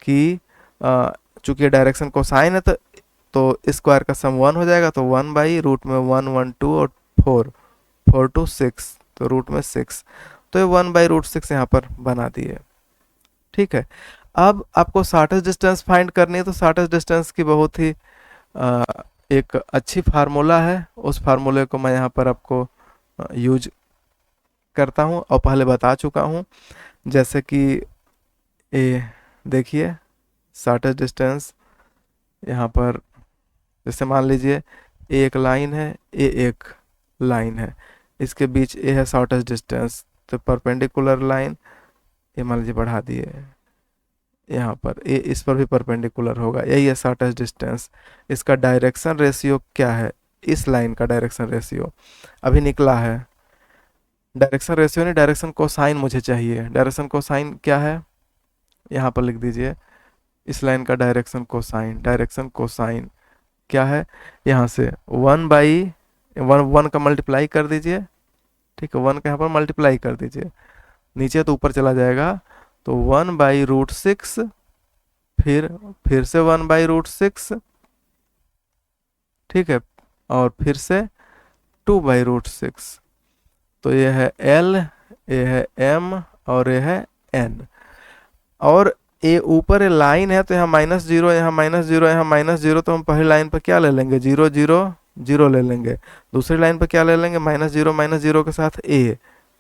कि चूंकि डायरेक्शन को साइन है तो स्क्वायर का सम 1 हो जाएगा, तो 1 बाई रूट में 1 1 2 और 4 4 2 6, तो रूट में 6, तो ये 1 बाई रूट 6 यहाँ पर बना दिए। ठीक है, अब आपको शॉर्टेस्ट डिस्टेंस फाइंड करनी है। तो शॉर्टेस्ट डिस्टेंस की बहुत ही एक अच्छी फार्मूला है, उस फार्मूले को मैं यहाँ पर आपको यूज करता हूँ और पहले बता चुका हूँ। जैसे कि ए देखिए, शॉर्टेस्ट डिस्टेंस यहाँ पर, जैसे मान लीजिए ए एक लाइन है, ए एक लाइन है, इसके बीच ए है शॉर्टेस्ट डिस्टेंस, तो परपेंडिकुलर लाइन ये मान लीजिए बढ़ा दिए, यहाँ पर ए इस पर भी परपेंडिकुलर होगा, यही है शॉर्टेस्ट डिस्टेंस। इसका डायरेक्शन रेशियो क्या है, इस लाइन का डायरेक्शन रेशियो अभी निकला है। डायरेक्शन रेशियो नहीं, डायरेक्शन कोसाइन मुझे चाहिए। डायरेक्शन कोसाइन क्या है, यहाँ पर लिख दीजिए, इस लाइन का डायरेक्शन कोसाइन। डायरेक्शन कोसाइन क्या है, यहाँ से 1 बाई 1 का मल्टीप्लाई कर दीजिए। ठीक है, 1 का यहाँ पर मल्टीप्लाई कर दीजिए, नीचे तो ऊपर चला जाएगा, तो 1/√6, फिर से 1/√6, ठीक है, और फिर से 2/√6। तो ये है L, ये है M और ये है N। और ये ऊपर लाइन है तो यहाँ -0, यहाँ -0, यहाँ -0, तो हम पहली लाइन पर क्या ले लेंगे, 0 0 0 ले लेंगे। दूसरी लाइन पर क्या ले लेंगे, -0 0 के साथ A,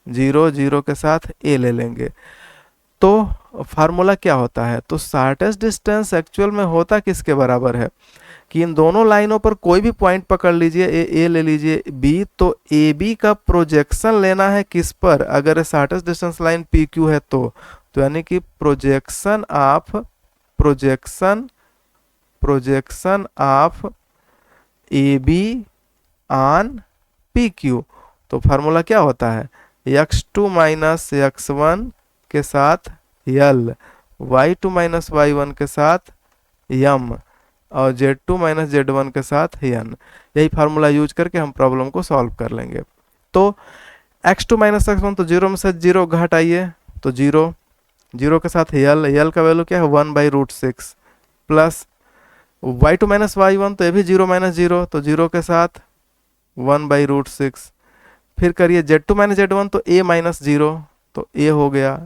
0 0 के साथ A ले लेंगे। तो फार्मूला क्या होता है, तो शॉर्टेस्ट डिस्टेंस एक्चुअल में होता किसके बराबर है कि इन दोनों लाइनों पर कोई भी पॉइंट पकड़ लीजिए, ए ले लीजिए, बी, तो ए बी का प्रोजेक्शन लेना है किस पर, अगर shortest distance line P Q है तो यानी कि projection of A be on P Q. तो फार्मूला क्या होता है, x2 माइनस x1 के साथ यल, y2 माइनस y1 के साथ यम, और z2 माइनस z1 के साथ n। यही फार्मूला यूज करके हम प्रॉब्लम को सॉल्व कर लेंगे। तो x2 माइनस x1, तो 0 में से 0 घटाइए, तो 0 0 के साथ यल का वैल्यू क्या है 1/√6, प्लस y2 माइनस y1, तो ये भी 0 माइनस 0, तो 0 के साथ 1/√6। फिर करिए z2 माइनस z1, तो a माइनस 0, तो a हो गया,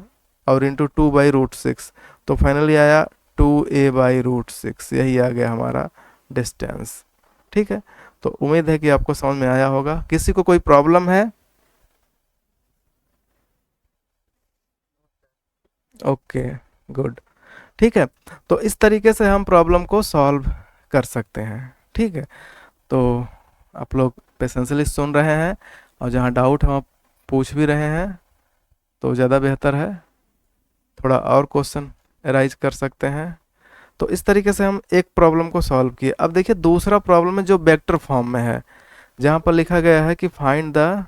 और इंटू 2/√6, तो फाइनली आया 2a/√6। यही आ गया हमारा डिस्टेंस। ठीक है, तो उम्मीद है कि आपको समझ में आया होगा। किसी को कोई प्रॉब्लम है? Okay, good. ठीक है, तो इस तरीके से हम प्रॉब्लम को सॉल्व कर सकते हैं। ठीक है, तो आप लोग पेशेंसली सुन रहे हैं, और जहाँ डाउट हम पूछ भी रहे हैं, तो ज़्यादा बेहतर है, थोड़ा और क्वेश्चन अराइज कर सकते हैं। तो इस तरीके से हम एक प्रॉब्लम को सॉल्व किए। अब देखिए दूसरा प्रॉब्लम है जो वेक्टर फॉर्म में है, जहाँ पर लिखा गया है कि find the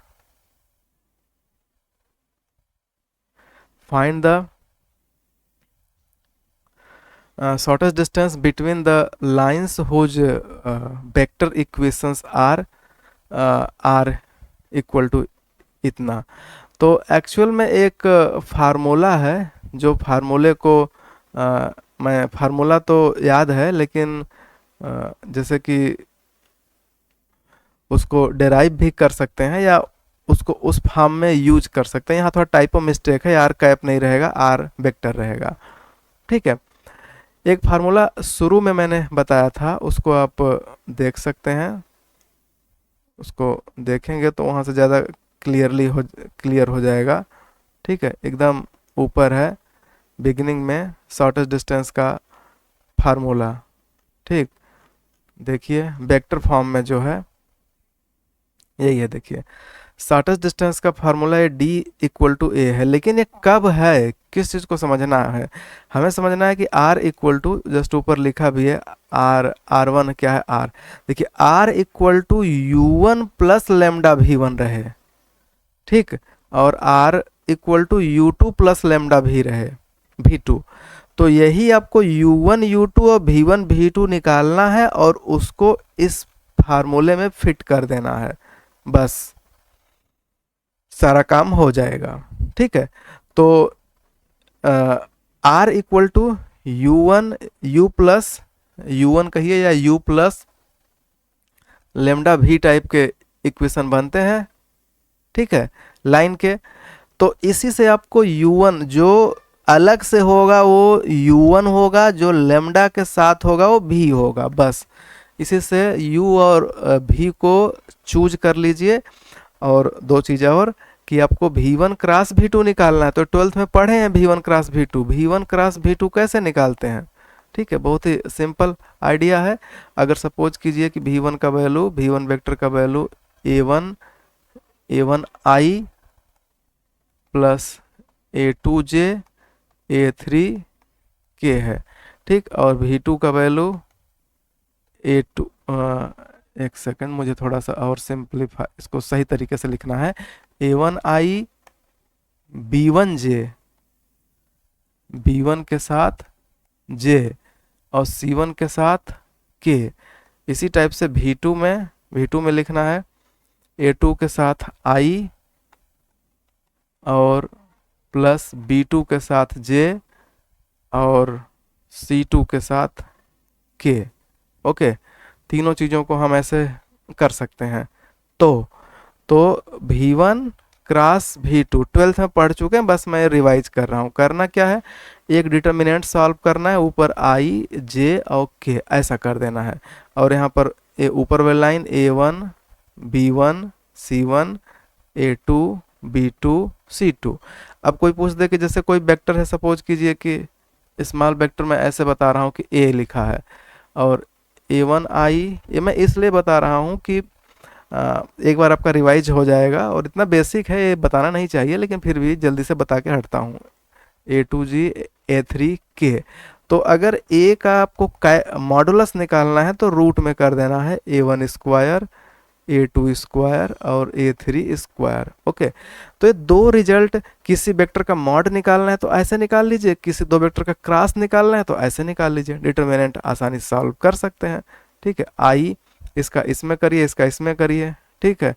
shortest distance between the lines whose vector equations are equal to इतना। तो एक्चुअल में एक फार्मूला है, जो फार्मूले को मैं फार्मूला तो याद है, लेकिन जैसे कि उसको डेराइव भी कर सकते हैं, या उसको उस फॉर्म में यूज कर सकते हैं। यहाँ थोड़ा टाइपो मिस्टेक है, आर कैप नहीं रहेगा, आर वेक्टर रहेगा। ठीक है, एक फार्मूला शुरू में मैंने बताया था, उसको आप देख सकते हैं। उसको देखेंगे तो वहाँ से ज़्यादा क्लियर हो जाएगा। ठीक है, एकदम ऊपर है बिगिनिंग में शॉर्टेस्ट डिस्टेंस का फार्मूला। ठीक, देखिए वेक्टर फॉर्म में जो है यही है। देखिए शॉर्टेस्ट डिस्टेंस का फार्मूला है d = a है, लेकिन ये कब है, किस चीज़ को समझना है, हमें समझना है कि r जस्ट ऊपर लिखा भी है r1 क्या है r। देखिए r = u1 plus lambda v1 रहे, ठीक, और r = u2 plus lambda v रहे v2। तो यही आपको u1 u2 और v1 v2 निकालना है, और उसको इस फार्मूले में फिट कर देना है, बस सारा काम हो जाएगा। ठीक है, तो r = u1 u plus u1 कहिए या u plus lambda v type के इक्वेशन बनते हैं। ठीक है, लाइन के। तो इसी से आपको u1 जो अलग से होगा वो u1 होगा, जो लेमडा के साथ होगा वो v होगा, बस इसी से u और v को चूज कर लीजिए। और दो चीज़ें और कि आपको v1 क्रॉस v2 निकालना है, तो 12th में पढ़े हैं v1 cross v2। v1 cross v2 कैसे निकालते हैं? ठीक है, बहुत ही सिंपल आइडिया है। अगर सपोज कीजिए कि v1 का वैल्यू, v1 वेक्टर का value a1i plus a2j a3k है, ठीक, और v2 का वैल्यू a2 एक सेकंड, मुझे थोड़ा सा और सिंप्लीफाई, इसको सही तरीके से लिखना है, a1i b1j b1 के साथ j और c1 के साथ k। इसी टाइप से v2 में लिखना है a2 के साथ i और प्लस b2 के साथ j और C2 के साथ K। ओके, तीनों चीज़ों को हम ऐसे कर सकते हैं। तो V1 क्रॉस V2 ट्वेल्थ में पढ़ चुके हैं, बस मैं रिवाइज कर रहा हूँ। करना क्या है, एक डिटर्मिनेंट सॉल्व करना है, ऊपर I J और K ऐसा कर देना है। और यहाँ पर ऊपर वाली line A1 B1 C1 A2 B2 C2। अब कोई पूछ दे कि जैसे कोई वेक्टर है, सपोज कीजिए कि स्मॉल वेक्टर में ऐसे बता रहा हूँ कि A लिखा है और A1I, ये मैं इसलिए बता रहा हूँ कि एक बार आपका रिवाइज हो जाएगा, और इतना बेसिक है ये बताना नहीं चाहिए, लेकिन फिर भी जल्दी से बता के हटता हूँ। A2G A3K। तो अगर A का आपको मॉडुलस निकालना है तो रूट में कर देना है A1 स्क्वायर A2 स्क्वायर और A3 स्क्वायर। ओके, तो ये दो रिजल्ट, किसी वेक्टर का मॉड निकालना है तो ऐसे निकाल लीजिए, किसी दो वेक्टर का क्रॉस निकालना है तो ऐसे निकाल लीजिए, डिटर्मिनेंट आसानी से सॉल्व कर सकते हैं। ठीक है, आई इसका इसमें करिए, इसका इसमें करिए। ठीक है,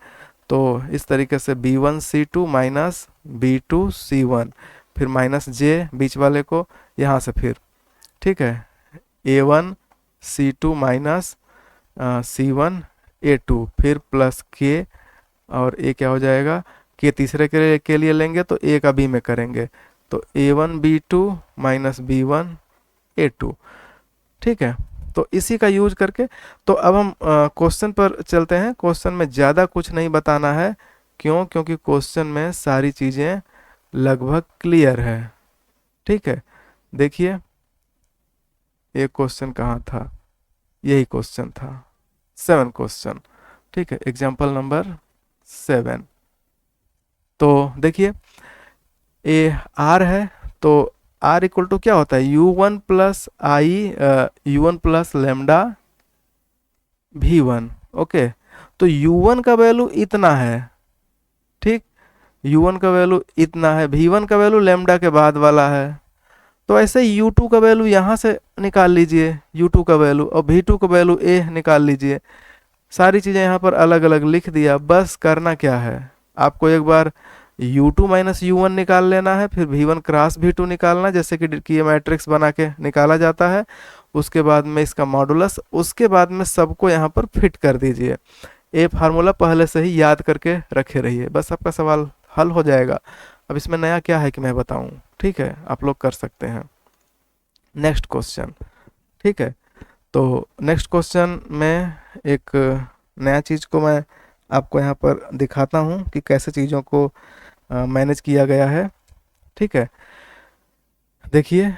तो इस तरीके से B1 C2 minus B2 C1, फिर माइनस J बीच वाले को यहाँ से फिर। ठीक है, A1 C2 minus C1 A2, फिर प्लस K, और A क्या हो जाएगा, K तीसरे के लिए लेंगे तो A का B में करेंगे, तो A1 B2 minus B1 A2। ठीक है, तो इसी का यूज करके, तो अब हम क्वेश्चन पर चलते हैं। क्वेश्चन में ज़्यादा कुछ नहीं बताना है, क्यों, क्योंकि क्वेश्चन में सारी चीज़ें लगभग क्लियर है। ठीक है, देखिए ये क्वेश्चन कहाँ था, यही क्वेश्चन था, 7 क्वेश्चन। ठीक है, एग्जाम्पल नंबर 7। तो देखिए ए आर है, तो आर इक्वल टू क्या होता है, U1 प्लस आई U1 plus lambda V1। Okay, तो U1 का वैल्यू इतना है। ठीक, U1 का वैल्यू इतना है, V1 का वैल्यू लेमडा के बाद वाला है। तो ऐसे U2 का वैल्यू यहाँ से निकाल लीजिए, U2 का वैल्यू, और V2 का वैल्यू A निकाल लीजिए। सारी चीज़ें यहाँ पर अलग अलग लिख दिया। बस करना क्या है, आपको एक बार U2 माइनस U1 निकाल लेना है, फिर V1 क्रॉस V2 निकालना, जैसे कि ये मैट्रिक्स बना के निकाला जाता है। उसके बाद में इसका मॉडुलस, उसके बाद में सबको यहाँ पर फिट कर दीजिए। ये फार्मूला पहले से ही याद करके रखे रहिए, बस आपका सवाल हल हो जाएगा। अब इसमें नया क्या है कि मैं बताऊं, ठीक है, आप लोग कर सकते हैं। Next question. ठीक है, तो नेक्स्ट क्वेश्चन में एक नया चीज़ को मैं आपको यहाँ पर दिखाता हूँ कि कैसे चीज़ों को मैनेज किया गया है। ठीक है, देखिए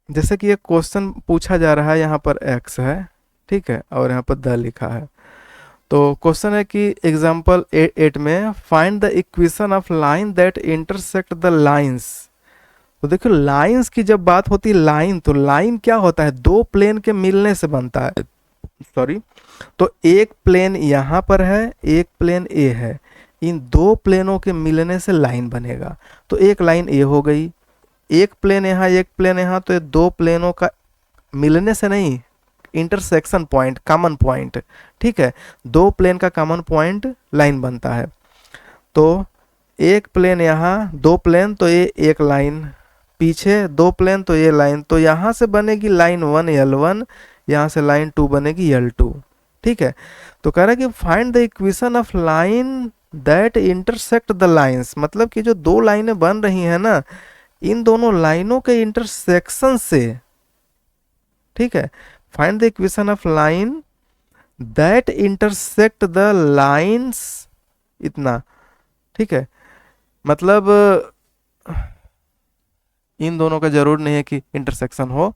जैसे कि ये क्वेश्चन पूछा जा रहा है, यहाँ पर x है, ठीक है, और यहाँ पर द लिखा है। तो क्वेश्चन है कि एग्जाम्पल 8 में find the equation of line that intersect the lines. तो देखो लाइंस की जब बात होती है, लाइन, तो लाइन क्या होता है, दो प्लेन के मिलने से बनता है। सॉरी, तो एक प्लेन यहाँ पर है, एक प्लेन ए है, इन दो प्लेनों के मिलने से लाइन बनेगा। तो एक लाइन ए हो गई, एक प्लेन यहाँ, एक प्लेन यहाँ, तो ये दो प्लेनों का मिलने से नहीं, इंटरसेक्शन पॉइंट, कॉमन पॉइंट। ठीक है, दो प्लेन का कॉमन पॉइंट लाइन बनता है। तो एक प्लेन यहाँ, दो प्लेन तो ये एक लाइन, पीछे दो प्लेन तो ये लाइन, तो यहाँ से बनेगी लाइन 1 L1, यहाँ से लाइन 2 बनेगी L2। ठीक है, तो कह रहा है कि find the equation of line that intersect the lines, मतलब कि जो दो लाइनें बन रही हैं ना, इन दोनों लाइनों के इंटरसेक्शन से। ठीक है, find the equation of line that intersect the lines, इतना। ठीक है, मतलब इन दोनों का जरूर नहीं है कि इंटरसेक्शन हो,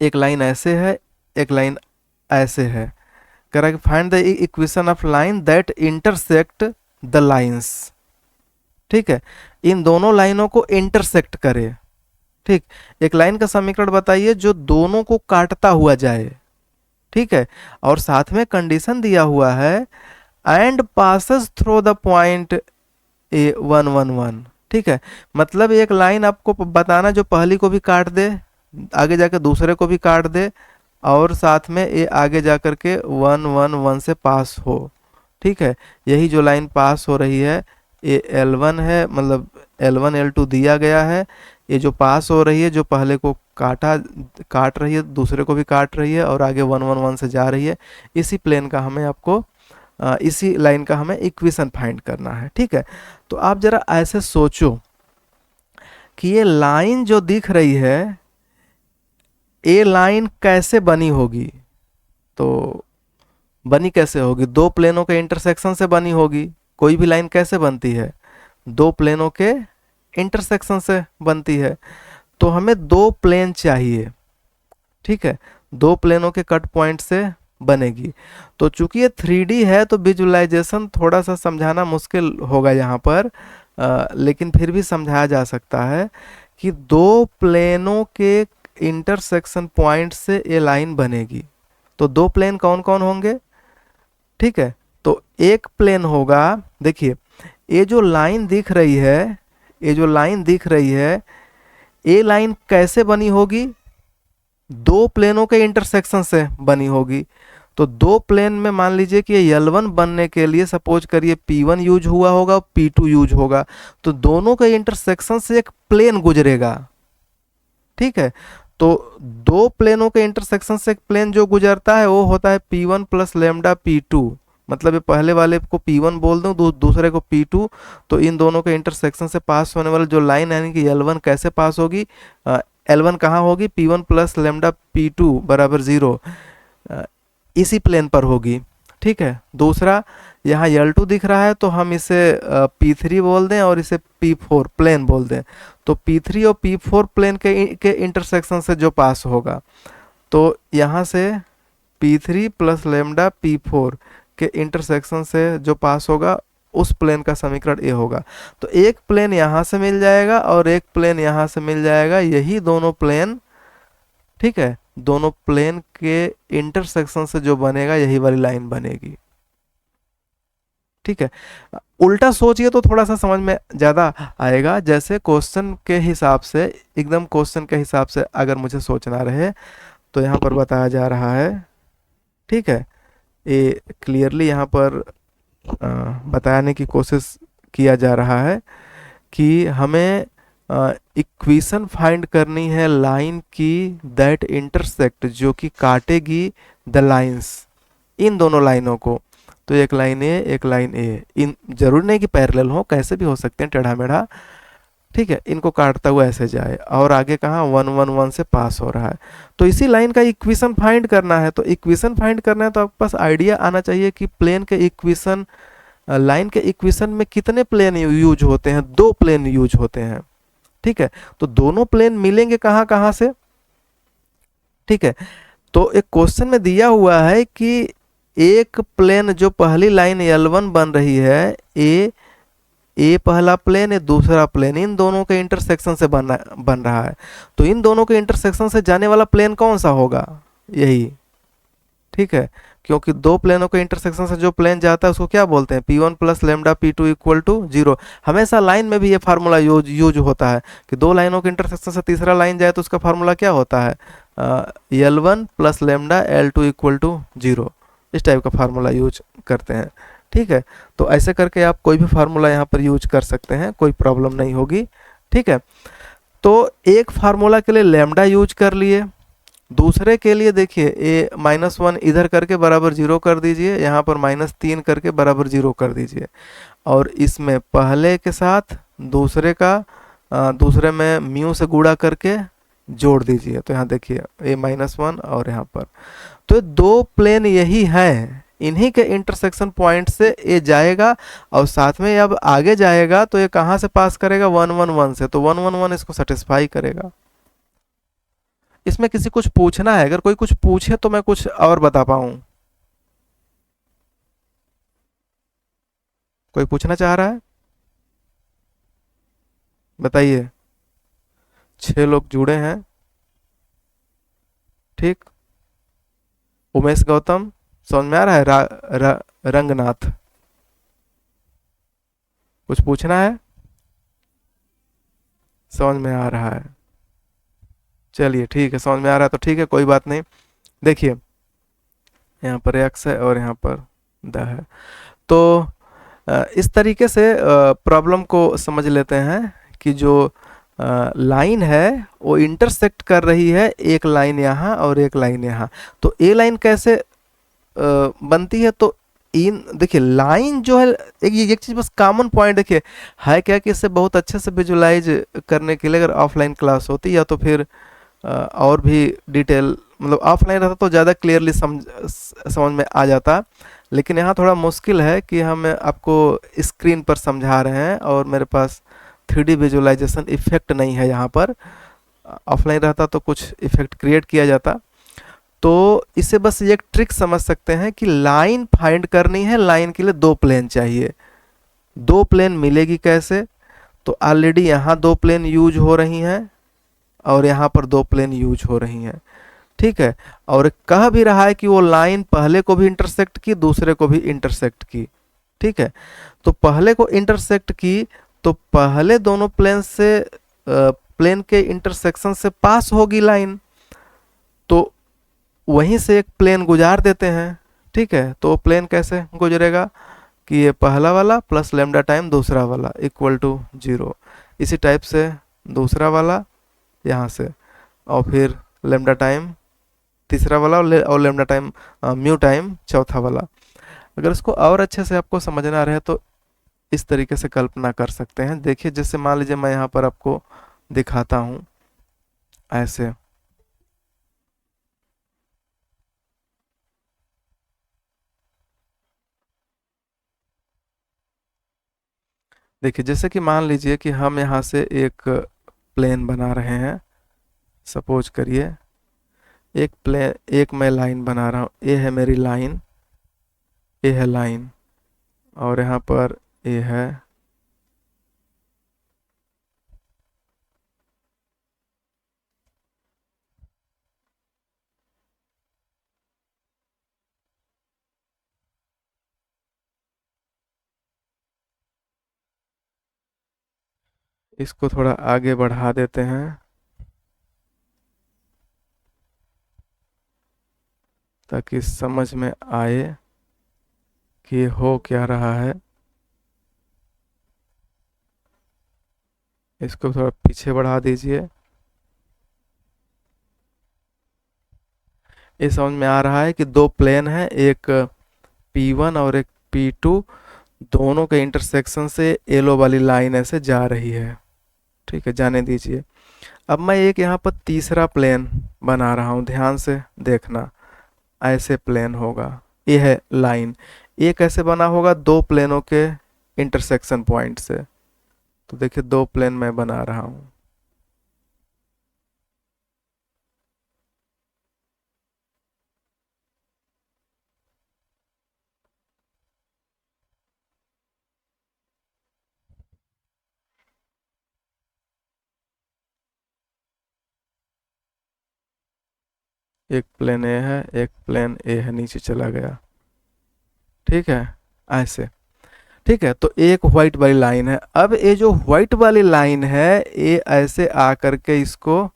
एक लाइन ऐसे है, एक लाइन ऐसे है। कह रहा है कि find the equation of line that intersect the lines. ठीक है, इन दोनों लाइनों को इंटरसेक्ट करे। ठीक, एक लाइन का समीकरण बताइए जो दोनों को काटता हुआ जाए। ठीक है, और साथ में कंडीशन दिया हुआ है and passes through the point A111। ठीक है, मतलब एक लाइन आपको बताना जो पहली को भी काट दे, आगे जाकर दूसरे को भी काट दे, और साथ में ये आगे जाकर के 111 से पास हो। ठीक है, यही जो लाइन पास हो रही है ये L1 है, मतलब L1 L2 दिया गया है, ये जो पास हो रही है, जो पहले को काट रही है, दूसरे को भी काट रही है और आगे 1 1 1 से जा रही है, इसी प्लेन का हमें आपको इसी लाइन का हमें इक्वेशन फाइंड करना है। ठीक है, तो आप जरा ऐसे सोचो कि ये लाइन जो दिख रही है, ये लाइन कैसे बनी होगी? तो बनी कैसे होगी? दो प्लेनों के इंटरसेक्शन से बनी होगी। कोई भी लाइन कैसे बनती है? दो प्लेनों के इंटरसेक्शन से बनती है। तो हमें दो प्लेन चाहिए, ठीक है, दो प्लेनों के कट पॉइंट से बनेगी। तो चूंकि ये 3D है तो विजुअलाइजेशन थोड़ा सा समझाना मुश्किल होगा यहाँ पर, लेकिन फिर भी समझाया जा सकता है कि दो प्लेनों के इंटरसेक्शन पॉइंट से ये लाइन बनेगी। तो दो प्लेन कौन कौन होंगे? ठीक है, तो एक प्लेन होगा, देखिए ये जो लाइन दिख रही है, ये जो लाइन दिख रही है, ये लाइन कैसे बनी होगी? दो प्लेनों के इंटरसेक्शन से बनी होगी। तो दो प्लेन में मान लीजिए कि ये L1 बनने के लिए सपोज करिए P1 यूज हुआ होगा और P2 यूज होगा, तो दोनों के इंटरसेक्शन से एक प्लेन गुजरेगा। ठीक है, तो दो प्लेनों के इंटरसेक्शन से एक प्लेन जो गुजरता है वो होता है P1 प्लस लेमडा P2। मतलब ये पहले वाले को P1 बोल दूं, दूसरे को P2। तो इन दोनों के इंटरसेक्शन से पास होने वाली जो लाइन यानी कि L1 कैसे पास होगी? L1 कहाँ होगी? P1 प्लस लेमडा P2 बराबर 0, इसी प्लेन पर होगी। ठीक है, दूसरा यहाँ L2 दिख रहा है तो हम इसे P3 बोल दें और इसे P4 प्लेन बोल दें। तो P3 और P4 प्लेन के इंटरसेक्शन से जो पास होगा, तो यहाँ से P3 प्लस लेमडा P4 के इंटरसेक्शन से जो पास होगा उस प्लेन का समीकरण ये होगा। तो एक प्लेन यहाँ से मिल जाएगा और एक प्लेन यहाँ से मिल जाएगा, यही दोनों प्लेन, ठीक है, दोनों प्लेन के इंटरसेक्शन से जो बनेगा यही वाली लाइन बनेगी। ठीक है, उल्टा सोचिए तो थोड़ा सा समझ में ज़्यादा आएगा। जैसे क्वेश्चन के हिसाब से, एकदम क्वेश्चन के हिसाब से अगर मुझे सोचना रहे तो यहाँ पर बताया जा रहा है, ठीक है, ये क्लियरली यहाँ पर बताने की कोशिश किया जा रहा है कि हमें इक्वेशन फाइंड करनी है लाइन की दैट इंटरसेक्ट, जो कि काटेगी द लाइंस, इन दोनों लाइनों को। तो एक लाइन ए, एक लाइन ए, इन जरूर नहीं कि पैरेलल हो, कैसे भी हो सकते हैं, टेढ़ा मेढ़ा। ठीक है, इनको काटता हुआ ऐसे जाए और आगे कहाँ 1 1 1 से पास हो रहा है। तो इसी लाइन का इक्वेशन फाइंड करना है। तो इक्वेशन फाइंड करना है तो आपके पास आइडिया आना चाहिए कि प्लेन के इक्वेशन, लाइन के इक्वेशन में कितने प्लेन यूज होते हैं? दो प्लेन यूज होते हैं। ठीक है, तो दोनों प्लेन मिलेंगे कहाँ कहाँ से? ठीक है, तो एक क्वेश्चन में दिया हुआ है कि एक प्लेन, जो पहली लाइन L1 बन रही है, ए पहला प्लेन है, दूसरा प्लेन, इन दोनों के इंटरसेक्शन से बन रहा है। तो इन दोनों के इंटरसेक्शन से जाने वाला प्लेन कौन सा होगा? यही। ठीक है, क्योंकि दो प्लेनों के इंटरसेक्शन से जो प्लेन जाता है उसको क्या बोलते हैं? P1 plus lambda P2 equal to 0। हमेशा लाइन में भी ये फार्मूला यूज होता है कि दो लाइनों के इंटरसेक्शन से तीसरा लाइन जाए तो उसका फार्मूला क्या होता है? L1 plus lambda L2 equal to 0। इस टाइप का फार्मूला यूज करते हैं। ठीक है, तो ऐसे करके आप कोई भी फार्मूला यहाँ पर यूज कर सकते हैं, कोई प्रॉब्लम नहीं होगी। ठीक है, तो एक फार्मूला के लिए लेमडा यूज कर लिए, दूसरे के लिए देखिए ए -1 इधर करके बराबर 0 कर दीजिए, यहाँ पर -3 करके बराबर 0 कर दीजिए, और इसमें पहले के साथ दूसरे का दूसरे में म्यू से गुणा करके जोड़ दीजिए। तो यहाँ देखिए ए -1 और यहाँ पर, तो दो प्लेन यही हैं, इन्हीं के इंटरसेक्शन पॉइंट से ये जाएगा और साथ में अब आगे जाएगा तो ये कहाँ से पास करेगा? 1 1 1 से। तो 1 1 1 इसको सेटिस्फाई करेगा। इसमें किसी कुछ पूछना है? अगर कोई कुछ पूछे तो मैं कुछ और बता पाऊं। कोई पूछना चाह रहा है? बताइए। 6 लोग जुड़े हैं। ठीक, उमेश गौतम, समझ में आ रहा है? रंगनाथ, कुछ पूछना है? समझ में आ रहा है? चलिए ठीक है, समझ में आ रहा है तो ठीक है, कोई बात नहीं। देखिए यहाँ पर x है और यहाँ पर द है। तो इस तरीके से प्रॉब्लम को समझ लेते हैं कि जो लाइन है वो इंटरसेक्ट कर रही है, एक लाइन यहाँ और एक लाइन यहाँ। तो ए लाइन कैसे बनती है, तो इन देखिए लाइन जो है, एक चीज़ बस कॉमन पॉइंट देखिए है क्या कि इससे बहुत अच्छे से विजुलाइज करने के लिए अगर ऑफलाइन क्लास होती या तो फिर और भी डिटेल, मतलब ऑफलाइन रहता तो ज़्यादा क्लियरली समझ में आ जाता। लेकिन यहाँ थोड़ा मुश्किल है कि हम आपको स्क्रीन पर समझा रहे हैं और मेरे पास 3D विजुअलाइजेशन इफेक्ट नहीं है यहाँ पर। ऑफलाइन रहता तो कुछ इफेक्ट क्रिएट किया जाता। तो इसे बस एक ट्रिक समझ सकते हैं कि लाइन फाइंड करनी है, लाइन के लिए दो प्लेन चाहिए। दो प्लेन मिलेगी कैसे, तो ऑलरेडी यहाँ दो प्लेन यूज हो रही हैं और यहाँ पर दो प्लेन यूज हो रही हैं, ठीक है। और कह भी रहा है कि वो लाइन पहले को भी इंटरसेक्ट की, दूसरे को भी इंटरसेक्ट की, ठीक है। तो पहले को इंटरसेक्ट की तो पहले दोनों प्लेन से प्लेन के इंटरसेक्शन से पास होगी लाइन, तो वहीं से एक प्लेन गुजार देते हैं, ठीक है। तो प्लेन कैसे गुजरेगा कि ये पहला वाला प्लस लेमडा टाइम दूसरा वाला इक्वल टू 0। इसी टाइप से दूसरा वाला यहाँ से, और फिर लेमडा टाइम तीसरा वाला और लेमडा टाइम म्यू टाइम चौथा वाला। अगर इसको और अच्छे से आपको समझना रहे तो इस तरीके से कल्पना कर सकते हैं। देखिए जैसे मान लीजिए मैं यहाँ पर आपको दिखाता हूँ ऐसे, देखिए जैसे कि मान लीजिए कि हम यहाँ से एक प्लेन बना रहे हैं, सपोज करिए एक प्लेन, एक मैं लाइन बना रहा हूँ, ये है मेरी लाइन, ये है लाइन और यहाँ पर ये है, इसको थोड़ा आगे बढ़ा देते हैं ताकि समझ में आए कि हो क्या रहा है। इसको थोड़ा पीछे बढ़ा दीजिए, ये समझ में आ रहा है कि दो प्लेन है, एक P1 और एक P2, दोनों के इंटरसेक्शन से येलो वाली लाइन ऐसे जा रही है, ठीक है, जाने दीजिए। अब मैं एक यहाँ पर तीसरा प्लेन बना रहा हूँ, ध्यान से देखना, ऐसे प्लेन होगा, ये है लाइन, ये कैसे बना होगा, दो प्लेनों के इंटरसेक्शन पॉइंट से। तो देखिए दो प्लेन मैं बना रहा हूँ, एक प्लेन ए है, एक प्लेन ए है, नीचे चला गया, ठीक है, ऐसे, ठीक है। तो एक व्हाइट वाली लाइन है, अब ये जो व्हाइट वाली लाइन है ये ऐसे आ करके इसको,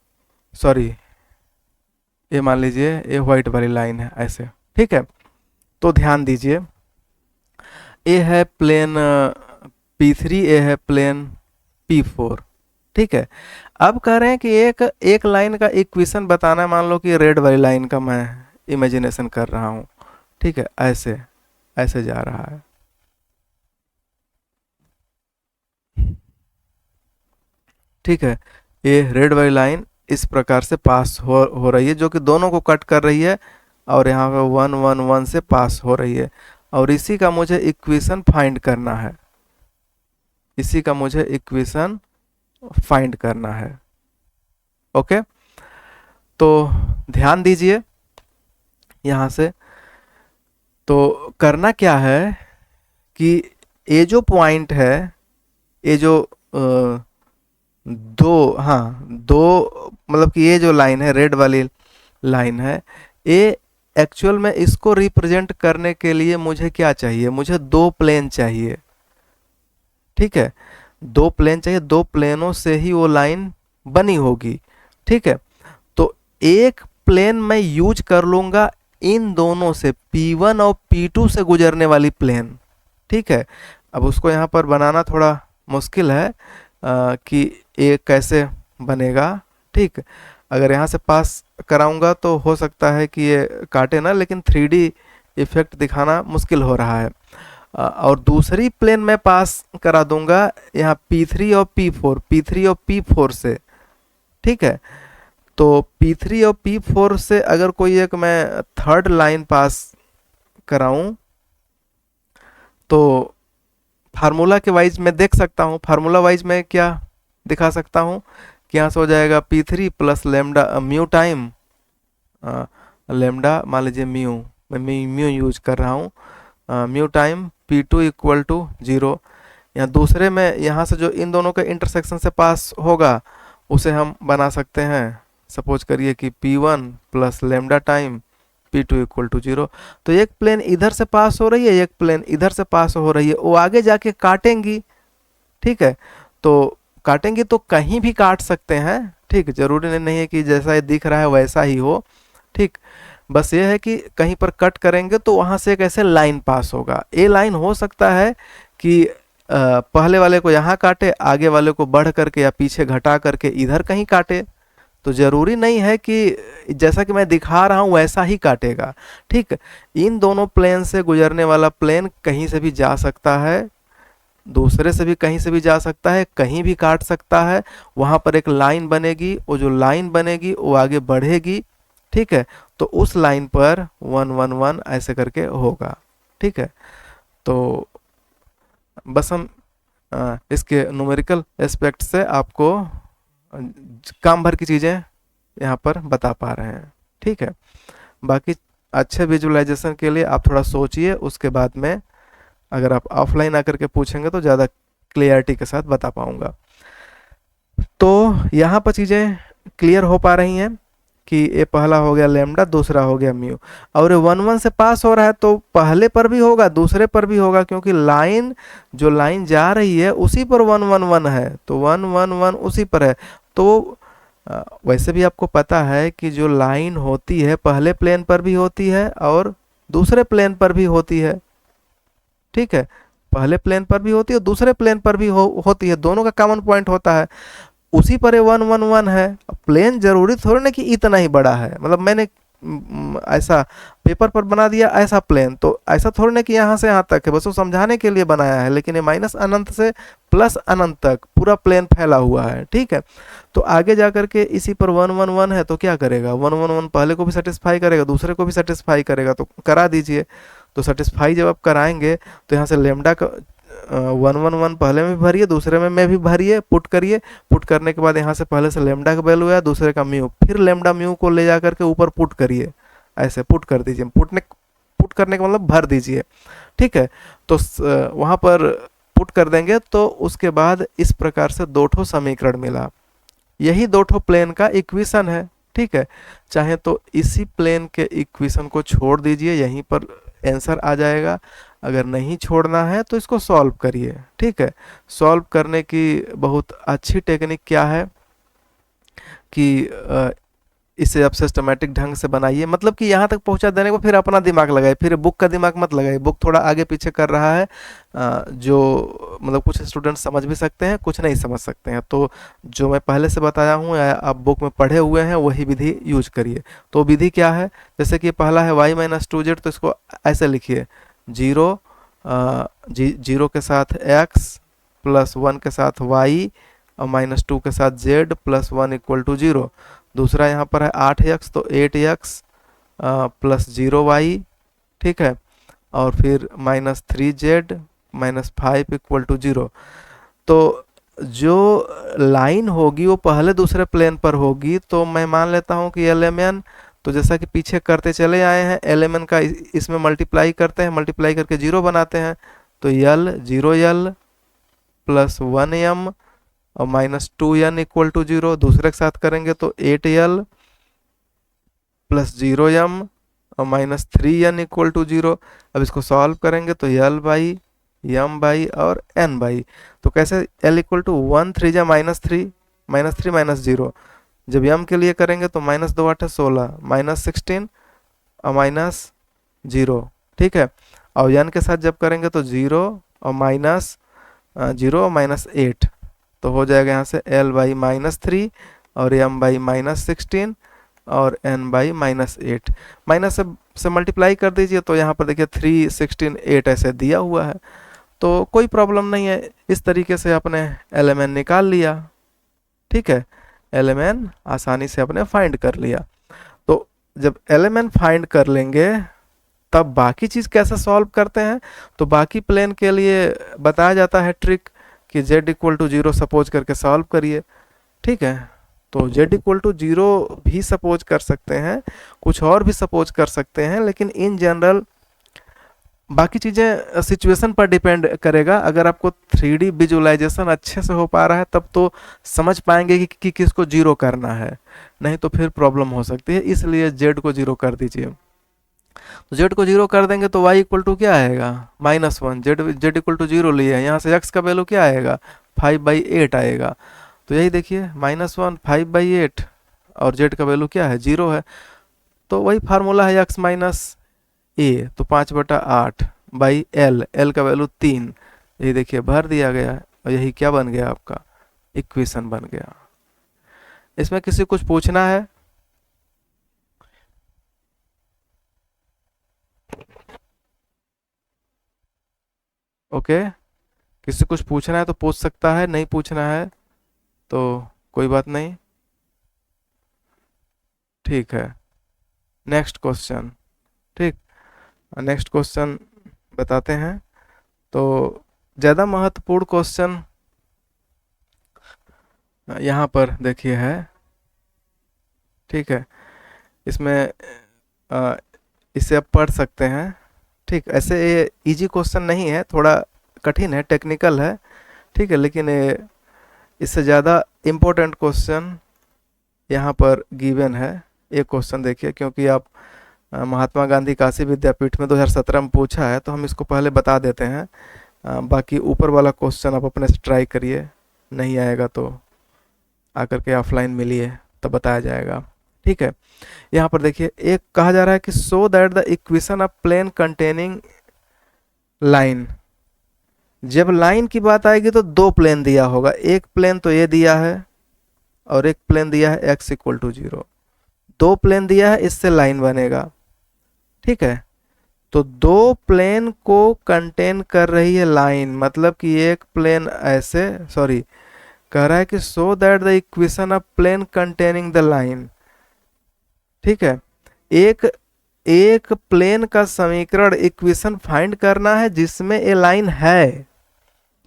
सॉरी ये मान लीजिए ये व्हाइट वाली लाइन है ऐसे, ठीक है। तो ध्यान दीजिए, ये है प्लेन P3, ये है प्लेन P4, ठीक है। अब कह रहे हैं कि एक लाइन का इक्वेशन बताना है, मान लो कि रेड वाली लाइन का मैं इमेजिनेशन कर रहा हूँ, ठीक है, ऐसे ऐसे जा रहा है, ठीक है। ये रेड वाली लाइन इस प्रकार से पास हो रही है जो कि दोनों को कट कर रही है और यहाँ पे 1 1 1 से पास हो रही है, और इसी का मुझे इक्वेशन फाइंड करना है, इसी का मुझे इक्वेशन फाइंड करना है, ओके। तो ध्यान दीजिए यहाँ से, तो करना क्या है कि ये जो पॉइंट है, ये जो दो, हाँ दो, मतलब कि ये जो लाइन है रेड वाली लाइन है, ये एक्चुअल में इसको रिप्रेजेंट करने के लिए मुझे क्या चाहिए, मुझे दो प्लेन चाहिए, ठीक है, दो प्लेन चाहिए, दो प्लेनों से ही वो लाइन बनी होगी, ठीक है। तो एक प्लेन मैं यूज कर लूंगा इन दोनों से, P1 और P2 से गुजरने वाली प्लेन, ठीक है। अब उसको यहाँ पर बनाना थोड़ा मुश्किल है, कि ये कैसे बनेगा। ठीक, अगर यहाँ से पास कराऊंगा तो हो सकता है कि ये काटे ना, लेकिन 3D इफेक्ट दिखाना मुश्किल हो रहा है। और दूसरी प्लेन में पास करा दूंगा यहाँ P3 और P4, P3 और P4 से। ठीक है, तो P3 और P4 से अगर कोई एक मैं थर्ड लाइन पास कराऊं तो फार्मूला के वाइज में देख सकता हूँ। फार्मूला वाइज में क्या दिखा सकता हूँ कि यहाँ से हो जाएगा P3 plus lambda mu time lambda, मान लीजिए म्यू, मैं म्यू यूज कर रहा हूँ, mu time P2 equal to 0। यहाँ दूसरे में यहाँ से जो इन दोनों के इंटरसेक्शन से पास होगा उसे हम बना सकते हैं। सपोज करिए कि P1 plus lambda time P2 equal to 0। तो एक प्लेन इधर से पास हो रही है, एक प्लेन इधर से पास हो रही है, वो आगे जाके काटेंगी। ठीक है, तो काटेंगी तो कहीं भी काट सकते हैं। ठीक, जरूरी नहीं है कि जैसा ये दिख रहा है वैसा ही हो। ठीक, बस ये है कि कहीं पर कट करेंगे तो वहां से एक ऐसे लाइन पास होगा। ये लाइन हो सकता है कि पहले वाले को यहाँ काटे, आगे वाले को बढ़ करके या पीछे घटा करके इधर कहीं काटे। तो जरूरी नहीं है कि जैसा कि मैं दिखा रहा हूँ वैसा ही काटेगा। ठीक, इन दोनों प्लेन से गुजरने वाला प्लेन कहीं से भी जा सकता है, दूसरे से भी कहीं से भी जा सकता है, कहीं भी काट सकता है। वहां पर एक लाइन बनेगी, वो जो लाइन बनेगी वो आगे बढ़ेगी। ठीक है, तो उस लाइन पर 1 1 1 ऐसे करके होगा। ठीक है, तो बस हम इसके न्यूमेरिकल एस्पेक्ट से आपको काम भर की चीज़ें यहाँ पर बता पा रहे हैं। ठीक है, बाकी अच्छे विजुअलाइजेशन के लिए आप थोड़ा सोचिए, उसके बाद में अगर आप ऑफलाइन आकर के पूछेंगे तो ज़्यादा क्लियरिटी के साथ बता पाऊंगा। तो यहाँ पर चीज़ें क्लियर हो पा रही हैं कि ये पहला हो गया लेमडा, दूसरा हो गया म्यू, और ये 1 1 से पास हो रहा है तो पहले पर भी होगा दूसरे पर भी होगा, क्योंकि लाइन जो लाइन जा रही है उसी पर 1 1 1 है, तो 1 1 1 उसी पर है। तो वैसे भी आपको पता है कि जो लाइन होती है पहले प्लेन पर भी होती है और दूसरे प्लेन पर भी होती है। ठीक है, पहले प्लेन पर भी होती है और दूसरे प्लेन पर भी होती है, दोनों का कॉमन पॉइंट होता है। उसी पर 1 1 1 है। प्लेन जरूरी थोड़ी ना कि इतना ही बड़ा है, मतलब मैंने ऐसा पेपर पर बना दिया ऐसा प्लेन, तो ऐसा थोड़ी ना कि यहाँ से यहाँ तक है, बस वो समझाने के लिए बनाया है। लेकिन ये माइनस अनंत से प्लस अनंत तक पूरा प्लेन फैला हुआ है। ठीक है, तो आगे जा करके इसी पर 1 1 1 है तो क्या करेगा, 1 1 1 पहले को भी सेटिस्फाई करेगा, दूसरे को भी सेटिस्फाई करेगा, तो करा दीजिए। तो सेटिस्फाई जब आप कराएंगे तो यहाँ से लेमडा का 1 1 1 पहले में भी भरिए, दूसरे में भी भरिए, पुट करिए। पुट करने के बाद यहाँ से पहले से लेमडा का वैल्यू है, दूसरे का म्यू, फिर लेमडा म्यू को ले जा करके ऊपर पुट करिए, ऐसे पुट कर दीजिए। पुट करने का मतलब भर दीजिए। ठीक है, तो वहाँ पर पुट कर देंगे तो उसके बाद इस प्रकार से दो ठो समीकरण मिला। यही दो ठो प्लेन का इक्वेशन है। ठीक है, चाहे तो इसी प्लेन के इक्वेशन को छोड़ दीजिए, यहीं पर आंसर आ जाएगा। अगर नहीं छोड़ना है तो इसको सॉल्व करिए। ठीक है, सॉल्व करने की बहुत अच्छी टेक्निक क्या है कि इसे आप सिस्टमेटिक ढंग से बनाइए, मतलब कि यहाँ तक पहुँचा देने को फिर अपना दिमाग लगाए, फिर बुक का दिमाग मत लगाए। बुक थोड़ा आगे पीछे कर रहा है, जो मतलब कुछ स्टूडेंट समझ भी सकते हैं, कुछ नहीं समझ सकते हैं। तो जो मैं पहले से बताया हूँ या आप बुक में पढ़े हुए हैं वही विधि यूज करिए। तो विधि क्या है, जैसे कि पहला है y माइनस 2z, तो इसको ऐसे लिखिए, 0 के साथ x प्लस 1 के साथ y और माइनस 2 के साथ z प्लस 1 इक्वल टू 0। दूसरा यहाँ पर है 8x, तो 8x प्लस 0y। ठीक है, और फिर minus 3z minus 5 equal to 0। तो जो लाइन होगी वो पहले दूसरे प्लेन पर होगी, तो मैं मान लेता हूँ कि LMN, तो जैसा कि पीछे करते चले आए हैं, LMN का इसमें मल्टीप्लाई करते हैं, मल्टीप्लाई करके 0 बनाते हैं, तो L 0L प्लस 1M और माइनस 2N इक्वल टू 0। दूसरे के साथ करेंगे तो 8L प्लस 0M और माइनस 3N इक्वल टू 0। अब इसको सॉल्व करेंगे तो L बाई M बाई और N बाई। तो कैसे, L इक्वल टू 1 3 जा माइनस 3 माइनस 0। जब M के लिए करेंगे तो माइनस 2 8 16 माइनस 16 और माइनस 0। ठीक है, और N के साथ जब करेंगे तो 0 और माइनस 0 और माइनस 8, तो हो जाएगा यहाँ से L/-3 और M/-16 और N/-8। माइनस से मल्टीप्लाई कर दीजिए, तो यहाँ पर देखिए 3, 16, 8 ऐसे दिया हुआ है, तो कोई प्रॉब्लम नहीं है। इस तरीके से आपने LMN निकाल लिया। ठीक है, LMN आसानी से आपने फाइंड कर लिया। तो जब LMN फाइंड कर लेंगे तब बाकी चीज़ कैसे सॉल्व करते हैं, तो बाकी प्लेन के लिए बताया जाता है ट्रिक कि z=0 सपोज करके सॉल्व करिए। ठीक है, तो z=0 भी सपोज कर सकते हैं, कुछ और भी सपोज कर सकते हैं, लेकिन इन जनरल बाकी चीज़ें सिचुएशन पर डिपेंड करेगा। अगर आपको 3D विजुअलाइजेशन अच्छे से हो पा रहा है तब तो समझ पाएंगे कि किसको 0 करना है, नहीं तो फिर प्रॉब्लम हो सकती है। इसलिए z को 0 कर दीजिए। तो z को 0 कर देंगे तो y= क्या आएगा, -1। z=0 लिए, यहाँ से x का वैल्यू क्या आएगा, 5/8 आएगा। तो यही देखिए -1 5/8 और z का वैल्यू क्या है, 0 है। तो वही फार्मूला है x - a, तो 5/8/L, L का वैल्यू 3। यही देखिए भर दिया गया है और यही क्या बन गया, आपका इक्वेशन बन गया। इसमें किसी कुछ पूछना है? ओके, किसी कुछ पूछना है तो पूछ सकता है, नहीं पूछना है तो कोई बात नहीं। ठीक है, नेक्स्ट क्वेश्चन। ठीक, नेक्स्ट क्वेश्चन बताते हैं। तो ज़्यादा महत्वपूर्ण क्वेश्चन यहाँ पर देखिए है। ठीक है, इसमें इसे आप पढ़ सकते हैं। ठीक, ऐसे ये इजी क्वेश्चन नहीं है, थोड़ा कठिन है, टेक्निकल है। ठीक है, लेकिन इससे ज़्यादा इम्पोर्टेंट क्वेश्चन यहाँ पर गिवन है। एक क्वेश्चन देखिए, क्योंकि आप महात्मा गांधी काशी विद्यापीठ में 2017 में पूछा है, तो हम इसको पहले बता देते हैं। बाकी ऊपर वाला क्वेश्चन आप अपने से ट्राई करिए, नहीं आएगा तो आकर के ऑफलाइन मिलिए, तब बताया जाएगा। ठीक है, यहाँ पर देखिए एक कहा जा रहा है कि so that the equation of plane containing line. जब लाइन की बात आएगी तो दो प्लेन दिया होगा, एक प्लेन तो ये दिया है और एक प्लेन दिया है x=0। दो प्लेन दिया है, इससे लाइन बनेगा। ठीक है, तो दो प्लेन को कंटेन कर रही है लाइन, मतलब कि एक प्लेन ऐसे, सॉरी, कह रहा है कि so that the equation of plane containing the line. ठीक है, एक प्लेन का समीकरण, इक्वेशन फाइंड करना है जिसमें ए लाइन है,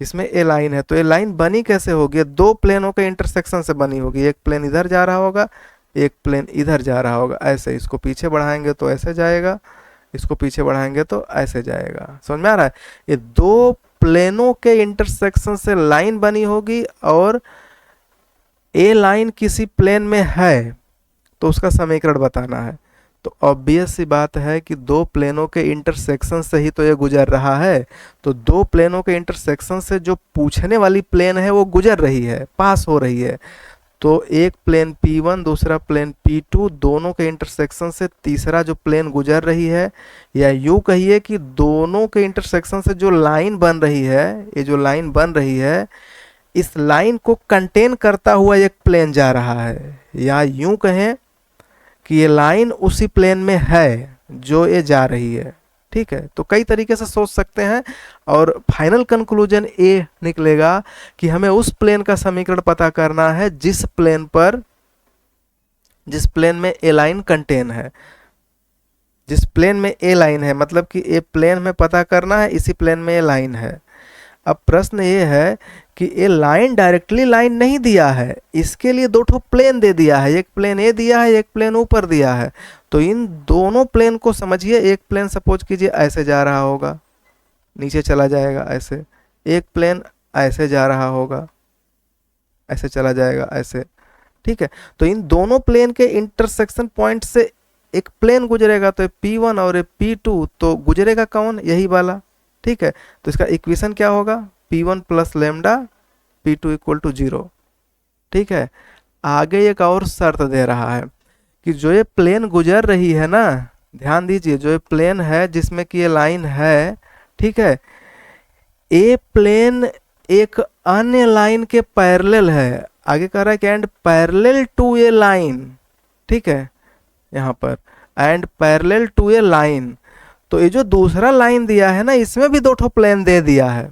जिसमें ए लाइन है। तो ए लाइन बनी कैसे होगी, दो प्लेनों के इंटरसेक्शन से बनी होगी। एक प्लेन इधर जा रहा होगा, एक प्लेन इधर जा रहा होगा, ऐसे। इसको पीछे बढ़ाएंगे तो ऐसे जाएगा, इसको पीछे बढ़ाएंगे तो ऐसे जाएगा। समझ में आ रहा है? ये दो प्लेनों के इंटरसेक्शन से लाइन बनी होगी और ए लाइन किसी प्लेन में है तो उसका समीकरण बताना है। तो ऑब्वियस सी बात है कि दो प्लेनों के इंटरसेक्शन से ही तो ये गुजर रहा है। तो दो प्लेनों के इंटरसेक्शन से जो पूछने वाली प्लेन है वो गुजर रही है, पास हो रही है। तो एक प्लेन P1, दूसरा प्लेन P2, दोनों के इंटरसेक्शन से तीसरा जो प्लेन गुजर रही है, या यूँ कहिए कि दोनों के इंटरसेक्शन से जो लाइन बन रही है, ये जो लाइन बन रही है, इस लाइन को कंटेन करता हुआ एक प्लेन जा रहा है। या यूँ कहें कि ये लाइन उसी प्लेन में है जो ये जा रही है। ठीक है, तो कई तरीके से सोच सकते हैं और फाइनल कंक्लूजन ये निकलेगा कि हमें उस प्लेन का समीकरण पता करना है जिस प्लेन में ए लाइन कंटेन है, जिस प्लेन में ए लाइन है, मतलब कि ए प्लेन में पता करना है, इसी प्लेन में ए लाइन है। अब प्रश्न ये है कि ये लाइन डायरेक्टली लाइन नहीं दिया है, इसके लिए दो ठो प्लेन दे दिया है, एक प्लेन ए दिया है, एक प्लेन ऊपर दिया है। तो इन दोनों प्लेन को समझिए, एक प्लेन सपोज कीजिए ऐसे जा रहा होगा, नीचे चला जाएगा ऐसे, एक प्लेन ऐसे जा रहा होगा, ऐसे चला जाएगा ऐसे। ठीक है, तो इन दोनों प्लेन के इंटरसेक्शन पॉइंट से एक प्लेन गुजरेगा, तो P1 और P2, तो गुजरेगा कौन, यही वाला। ठीक है, तो इसका इक्वेशन क्या होगा, P1 + लैम्डा P2 = 0। ठीक है, आगे एक और शर्त दे रहा है कि जो ये प्लेन गुजर रही है ना, ध्यान दीजिए, जो ये प्लेन है जिसमें कि ये लाइन है, ठीक है, ए प्लेन एक अन्य लाइन के पैरेलल है, आगे कह रहा है कि and parallel to a line, ठीक है, यहाँ पर and parallel to a line. तो ये जो दूसरा लाइन दिया है ना, इसमें भी दो ठो प्लेन दे दिया है,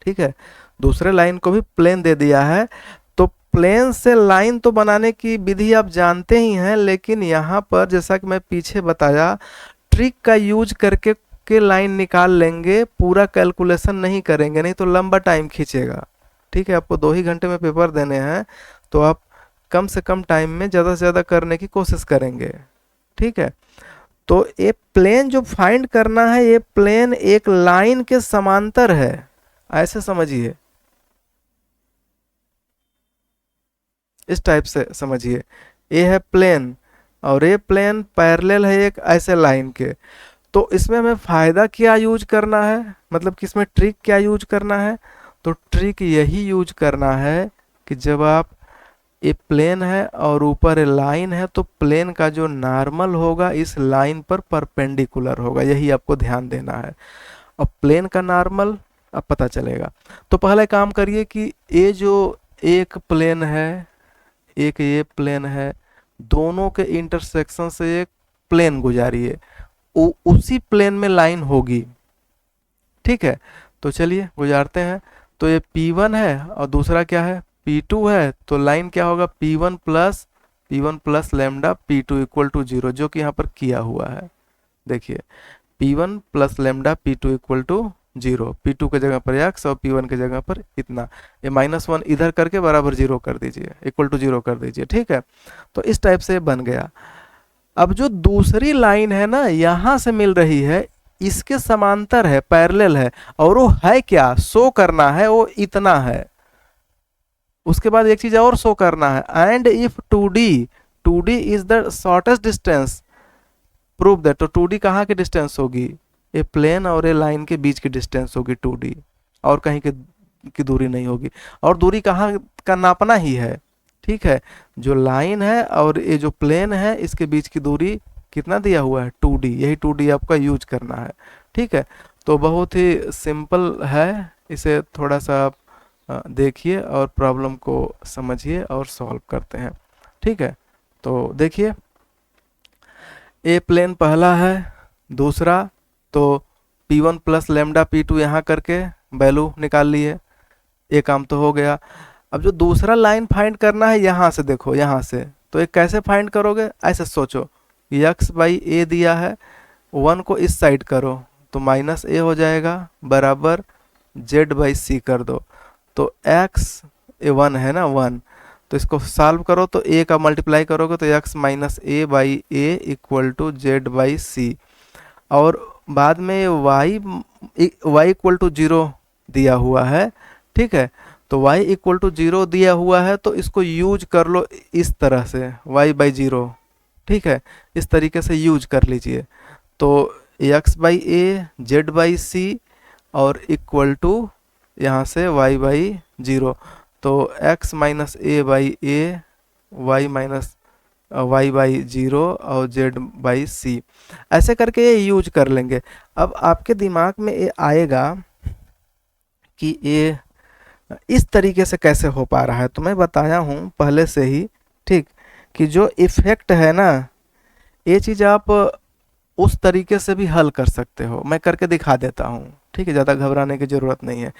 ठीक है, दूसरे लाइन को भी प्लेन दे दिया है। तो प्लेन से लाइन तो बनाने की विधि आप जानते ही हैं, लेकिन यहाँ पर जैसा कि मैं पीछे बताया, ट्रिक का यूज करके के लाइन निकाल लेंगे, पूरा कैलकुलेशन नहीं करेंगे, नहीं तो लंबा टाइम खींचेगा, ठीक है। आपको 2 ही घंटे में पेपर देने हैं, तो आप कम से कम टाइम में ज़्यादा से ज़्यादा करने की कोशिश करेंगे, ठीक है। तो ये प्लेन जो फाइंड करना है, ये प्लेन एक लाइन के समांतर है, ऐसे समझिए, इस टाइप से समझिए। ये है प्लेन और ये प्लेन पैरेलल है एक ऐसे लाइन के। तो इसमें हमें फ़ायदा क्या यूज करना है, मतलब कि इसमें ट्रिक क्या यूज करना है, तो ट्रिक यही यूज करना है कि जब आप ये प्लेन है और ऊपर ये लाइन है, तो प्लेन का जो नॉर्मल होगा इस लाइन पर परपेंडिकुलर होगा, यही आपको ध्यान देना है। अब प्लेन का नॉर्मल अब पता चलेगा। तो पहले काम करिए कि ये जो एक प्लेन है, एक ये प्लेन है, दोनों के इंटरसेक्शन से एक प्लेन गुजारिए, उसी प्लेन में लाइन होगी, ठीक है। तो चलिए गुजारते हैं। तो ये P1 है और दूसरा क्या है, P2 है। तो लाइन क्या होगा, P1 plus lambda P2 equal to 0, जो कि यहाँ पर किया हुआ है। देखिए P1 plus lambda P2 equal to 0, P2 के जगह पर x और P1 के जगह पर इतना, ये -1 इधर करके बराबर 0 कर दीजिए, इक्वल टू 0 कर दीजिए, ठीक है। तो इस टाइप से बन गया। अब जो दूसरी लाइन है ना, यहाँ से मिल रही है, इसके समांतर है, पैरेलल है, और वो है क्या, शो करना है, वो इतना है। उसके बाद एक चीज और शो करना है, and if 2D is the shortest distance prove that. तो 2D कहाँ की डिस्टेंस होगी, ये प्लेन और ये लाइन के बीच की डिस्टेंस होगी 2D, और कहीं की दूरी नहीं होगी। और दूरी कहाँ का नापना ही है, ठीक है, जो लाइन है और ये जो प्लेन है इसके बीच की दूरी कितना दिया हुआ है, 2D, यही 2D आपका यूज करना है, ठीक है। तो बहुत ही सिंपल है, इसे थोड़ा सा आप देखिए और प्रॉब्लम को समझिए और सॉल्व करते हैं, ठीक है। तो देखिए ए प्लेन पहला है, दूसरा तो P1 प्लस लेमडा P2 यहाँ करके वैल्यू निकाल लिए, ये काम तो हो गया। अब जो दूसरा लाइन फाइंड करना है, यहाँ से देखो, यहाँ से, तो ये कैसे फाइंड करोगे, ऐसे सोचो, x बाई ए दिया है, 1 को इस साइड करो तो -a हो जाएगा, बराबर z बाई सी कर दो। तो x 1 है ना, 1, तो इसको सॉल्व करो तो a का मल्टीप्लाई करोगे तो x minus A by A equal to Z by C, और बाद में y इक्वल टू 0 दिया हुआ है, ठीक है। तो y इक्वल टू 0 दिया हुआ है, तो इसको यूज कर लो इस तरह से, y बाई 0, ठीक है, इस तरीके से यूज कर लीजिए। तो x by A, Z by C और इक्वल टू यहाँ से y बाई 0, तो x minus A by A, y minus y by 0 और z बाई सी, ऐसे करके ये यूज कर लेंगे। अब आपके दिमाग में ये आएगा कि ये इस तरीके से कैसे हो पा रहा है, तो मैं बताया हूँ पहले से ही, ठीक, कि जो इफेक्ट है ना, ये चीज़ आप उस तरीके से भी हल कर सकते हो, मैं करके दिखा देता हूँ, ठीक है, ज़्यादा घबराने की ज़रूरत नहीं है।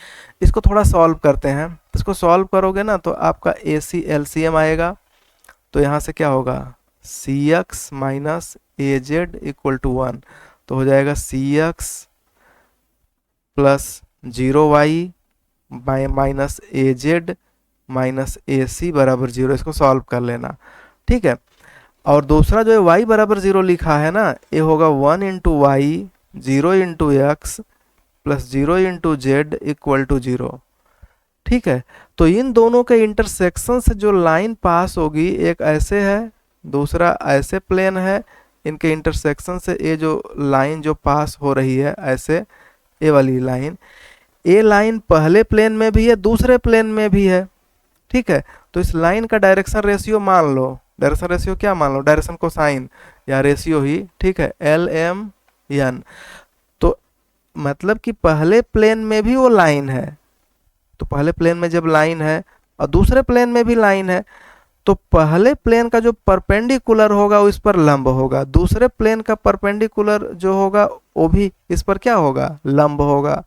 इसको थोड़ा सॉल्व करते हैं। इसको सॉल्व करोगे ना तो आपका AC LCM आएगा, तो यहाँ से क्या होगा, CX minus AZ equal to 1, तो हो जाएगा CX plus 0y minus AZ minus AC बराबर 0, इसको सॉल्व कर लेना, ठीक है। और दूसरा जो है y बराबर 0 लिखा है ना, ये होगा 1 into Y, 0 into X plus 0 into Z equal to 0, ठीक है। तो इन दोनों के इंटरसेक्शन से जो लाइन पास होगी, एक ऐसे है, दूसरा ऐसे प्लेन है, इनके इंटरसेक्शन से ये जो लाइन जो पास हो रही है ऐसे, ये वाली लाइन, ये लाइन पहले प्लेन में भी है, दूसरे प्लेन में भी है, ठीक है। तो इस लाइन का डायरेक्शन रेशियो मान लो, डायरेक्शन रेशियो क्या मान लो, डायरेक्शन कोसाइन या रेशियो ही, ठीक है, LMN। तो मतलब कि पहले प्लेन में भी वो लाइन है, तो पहले प्लेन में जब लाइन है और दूसरे प्लेन में भी लाइन है, तो पहले प्लेन का जो परपेंडिकुलर होगा वो इस पर लंब होगा, दूसरे प्लेन का परपेंडिकुलर जो होगा वो भी इस पर क्या होगा, लंब होगा।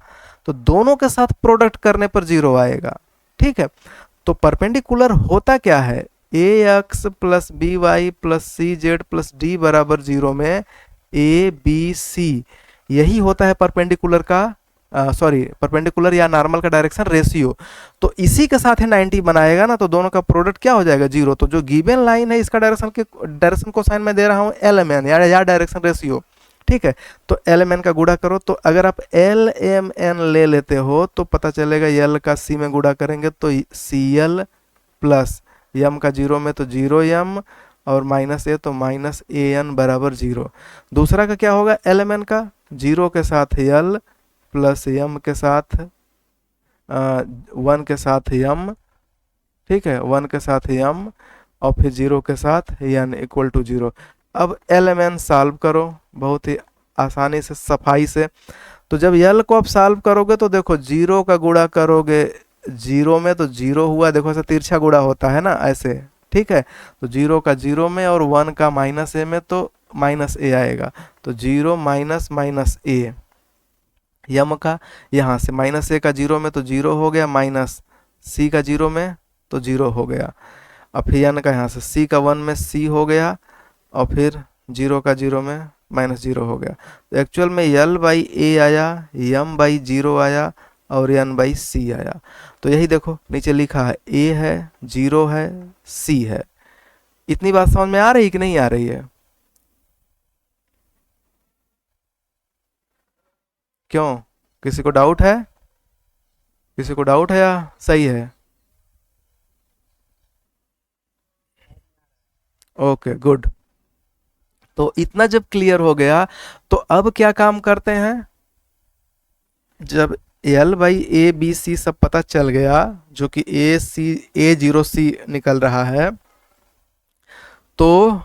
तो दोनों के साथ प्रोडक्ट करने पर जीरो आएगा। ठीक है, तो परपेंडिकुलर होता क्या है, A X plus B Y plus C Z plus D बराबर जीरो में ए बी सी, यही होता है परपेंडिकुलर का सॉरी परपेंडिकुलर या नॉर्मल का डायरेक्शन रेशियो। तो इसी के साथ है 90 बनाएगा ना, तो दोनों का प्रोडक्ट क्या हो जाएगा, जीरो। तो जो गिवन लाइन है इसका डायरेक्शन को साइन में दे रहा हूँ एल एम एन या डायरेक्शन रेशियो। ठीक है, तो एल एम एन का गुणा करो, तो अगर आप एल एम एन ले लेते हो तो पता चलेगा एल का सी में गुणा करेंगे तो सी एल प्लस यम का जीरो में तो जीरो यम और माइनस ए तो माइनस ए एन बराबर जीरो। दूसरा का क्या होगा, एल एम एन का जीरो के साथ एल प्लस यम के साथ वन के साथ यम, ठीक है, वन के साथ यम और फिर जीरो के साथ एन इक्वल टू जीरो। अब एल एम एन सॉल्व करो बहुत ही आसानी से, सफाई से। तो जब यल को आप सॉल्व करोगे तो देखो जीरो का गुणा करोगे जीरो में तो जीरो हुआ, देखो ऐसा तिरछा गुणा होता है ना ऐसे। ठीक है, तो जीरो का जीरो में और वन का माइनस ए में तो माइनस ए आएगा, तो जीरो माइनस माइनस ए, यम का यहाँ से माइनस ए का जीरो में तो जीरो हो गया, माइनस सी का जीरो में तो जीरो हो गया, और फिर एन का यहाँ से सी का वन में सी हो गया और फिर जीरो का जीरो में माइनस जीरो हो गया। तो एक्चुअल में यल बाई ए आया, यम बाई जीरो आया और एन बाई सी आया। तो यही देखो नीचे लिखा है ए है, जीरो है, सी है। इतनी बात समझ में आ रही कि नहीं आ रही है? क्यों, किसी को डाउट है? किसी को डाउट है या सही है? Okay good. तो इतना जब क्लियर हो गया तो अब क्या काम करते हैं, जब L by A B C सब पता चल गया, जो कि ए सी ए जीरो सी निकल रहा है, तो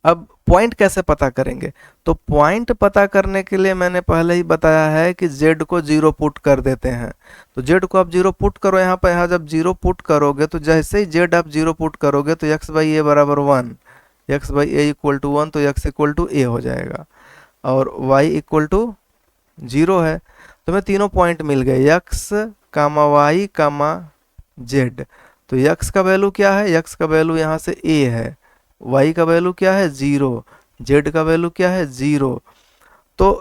अब पॉइंट कैसे पता करेंगे? तो पॉइंट पता करने के लिए मैंने पहले ही बताया है कि z को जीरो पुट कर देते हैं। तो z को आप जीरो पुट करो यहाँ पर, यहाँ जब जीरो पुट करोगे तो जैसे ही z आप जीरो पुट करोगे तो x बाई ए बराबर one, X by A equal to one तो x इक्वल टू ए हो जाएगा और y इक्वल टू जीरो है। तो मैं तीनों पॉइंट मिल गए, x कामा वाई कामा जेड। तो x का वैल्यू क्या है, x का वैल्यू यहाँ से a है, y का वैल्यू क्या है जीरो, z का वैल्यू क्या है जीरो। तो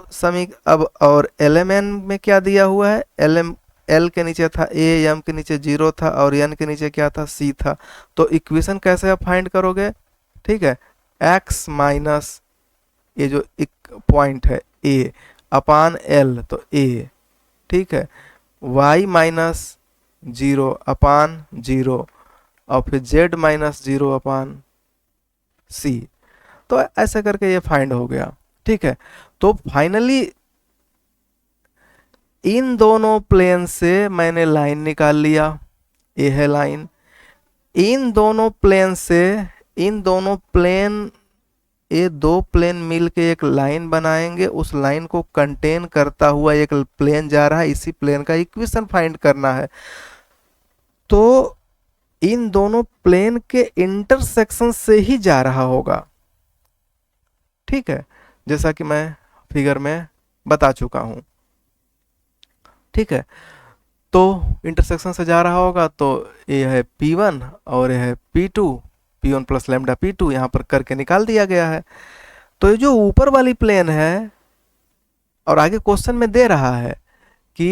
अब और एल एम एन में क्या दिया हुआ है, एल के नीचे था a, एम के नीचे जीरो था और एन के नीचे क्या था, c था। तो इक्वेशन कैसे आप फाइंड करोगे? ठीक है, x माइनस ये जो एक पॉइंट है a अपान एल तो a, ठीक है, y माइनस जीरो अपान जीरो और फिर z माइनस जीरो अपान सी। तो ऐसे करके ये फाइंड हो गया। ठीक है, तो फाइनली इन दोनों प्लेन से मैंने लाइन निकाल लिया, ये है लाइन। इन दोनों प्लेन से इन दोनों प्लेन, ये दो प्लेन मिलके एक लाइन बनाएंगे, उस लाइन को कंटेन करता हुआ एक प्लेन जा रहा है, इसी प्लेन का इक्वेशन फाइंड करना है। तो इन दोनों प्लेन के इंटरसेक्शन से ही जा रहा होगा। ठीक है, जैसा कि मैं फिगर में बता चुका हूं। ठीक है, तो इंटरसेक्शन से जा रहा होगा, तो ये है P1 और ये है P2, P1 plus lambda P2 यहाँ पर करके निकाल दिया गया है। तो ये जो ऊपर वाली प्लेन है और आगे क्वेश्चन में दे रहा है कि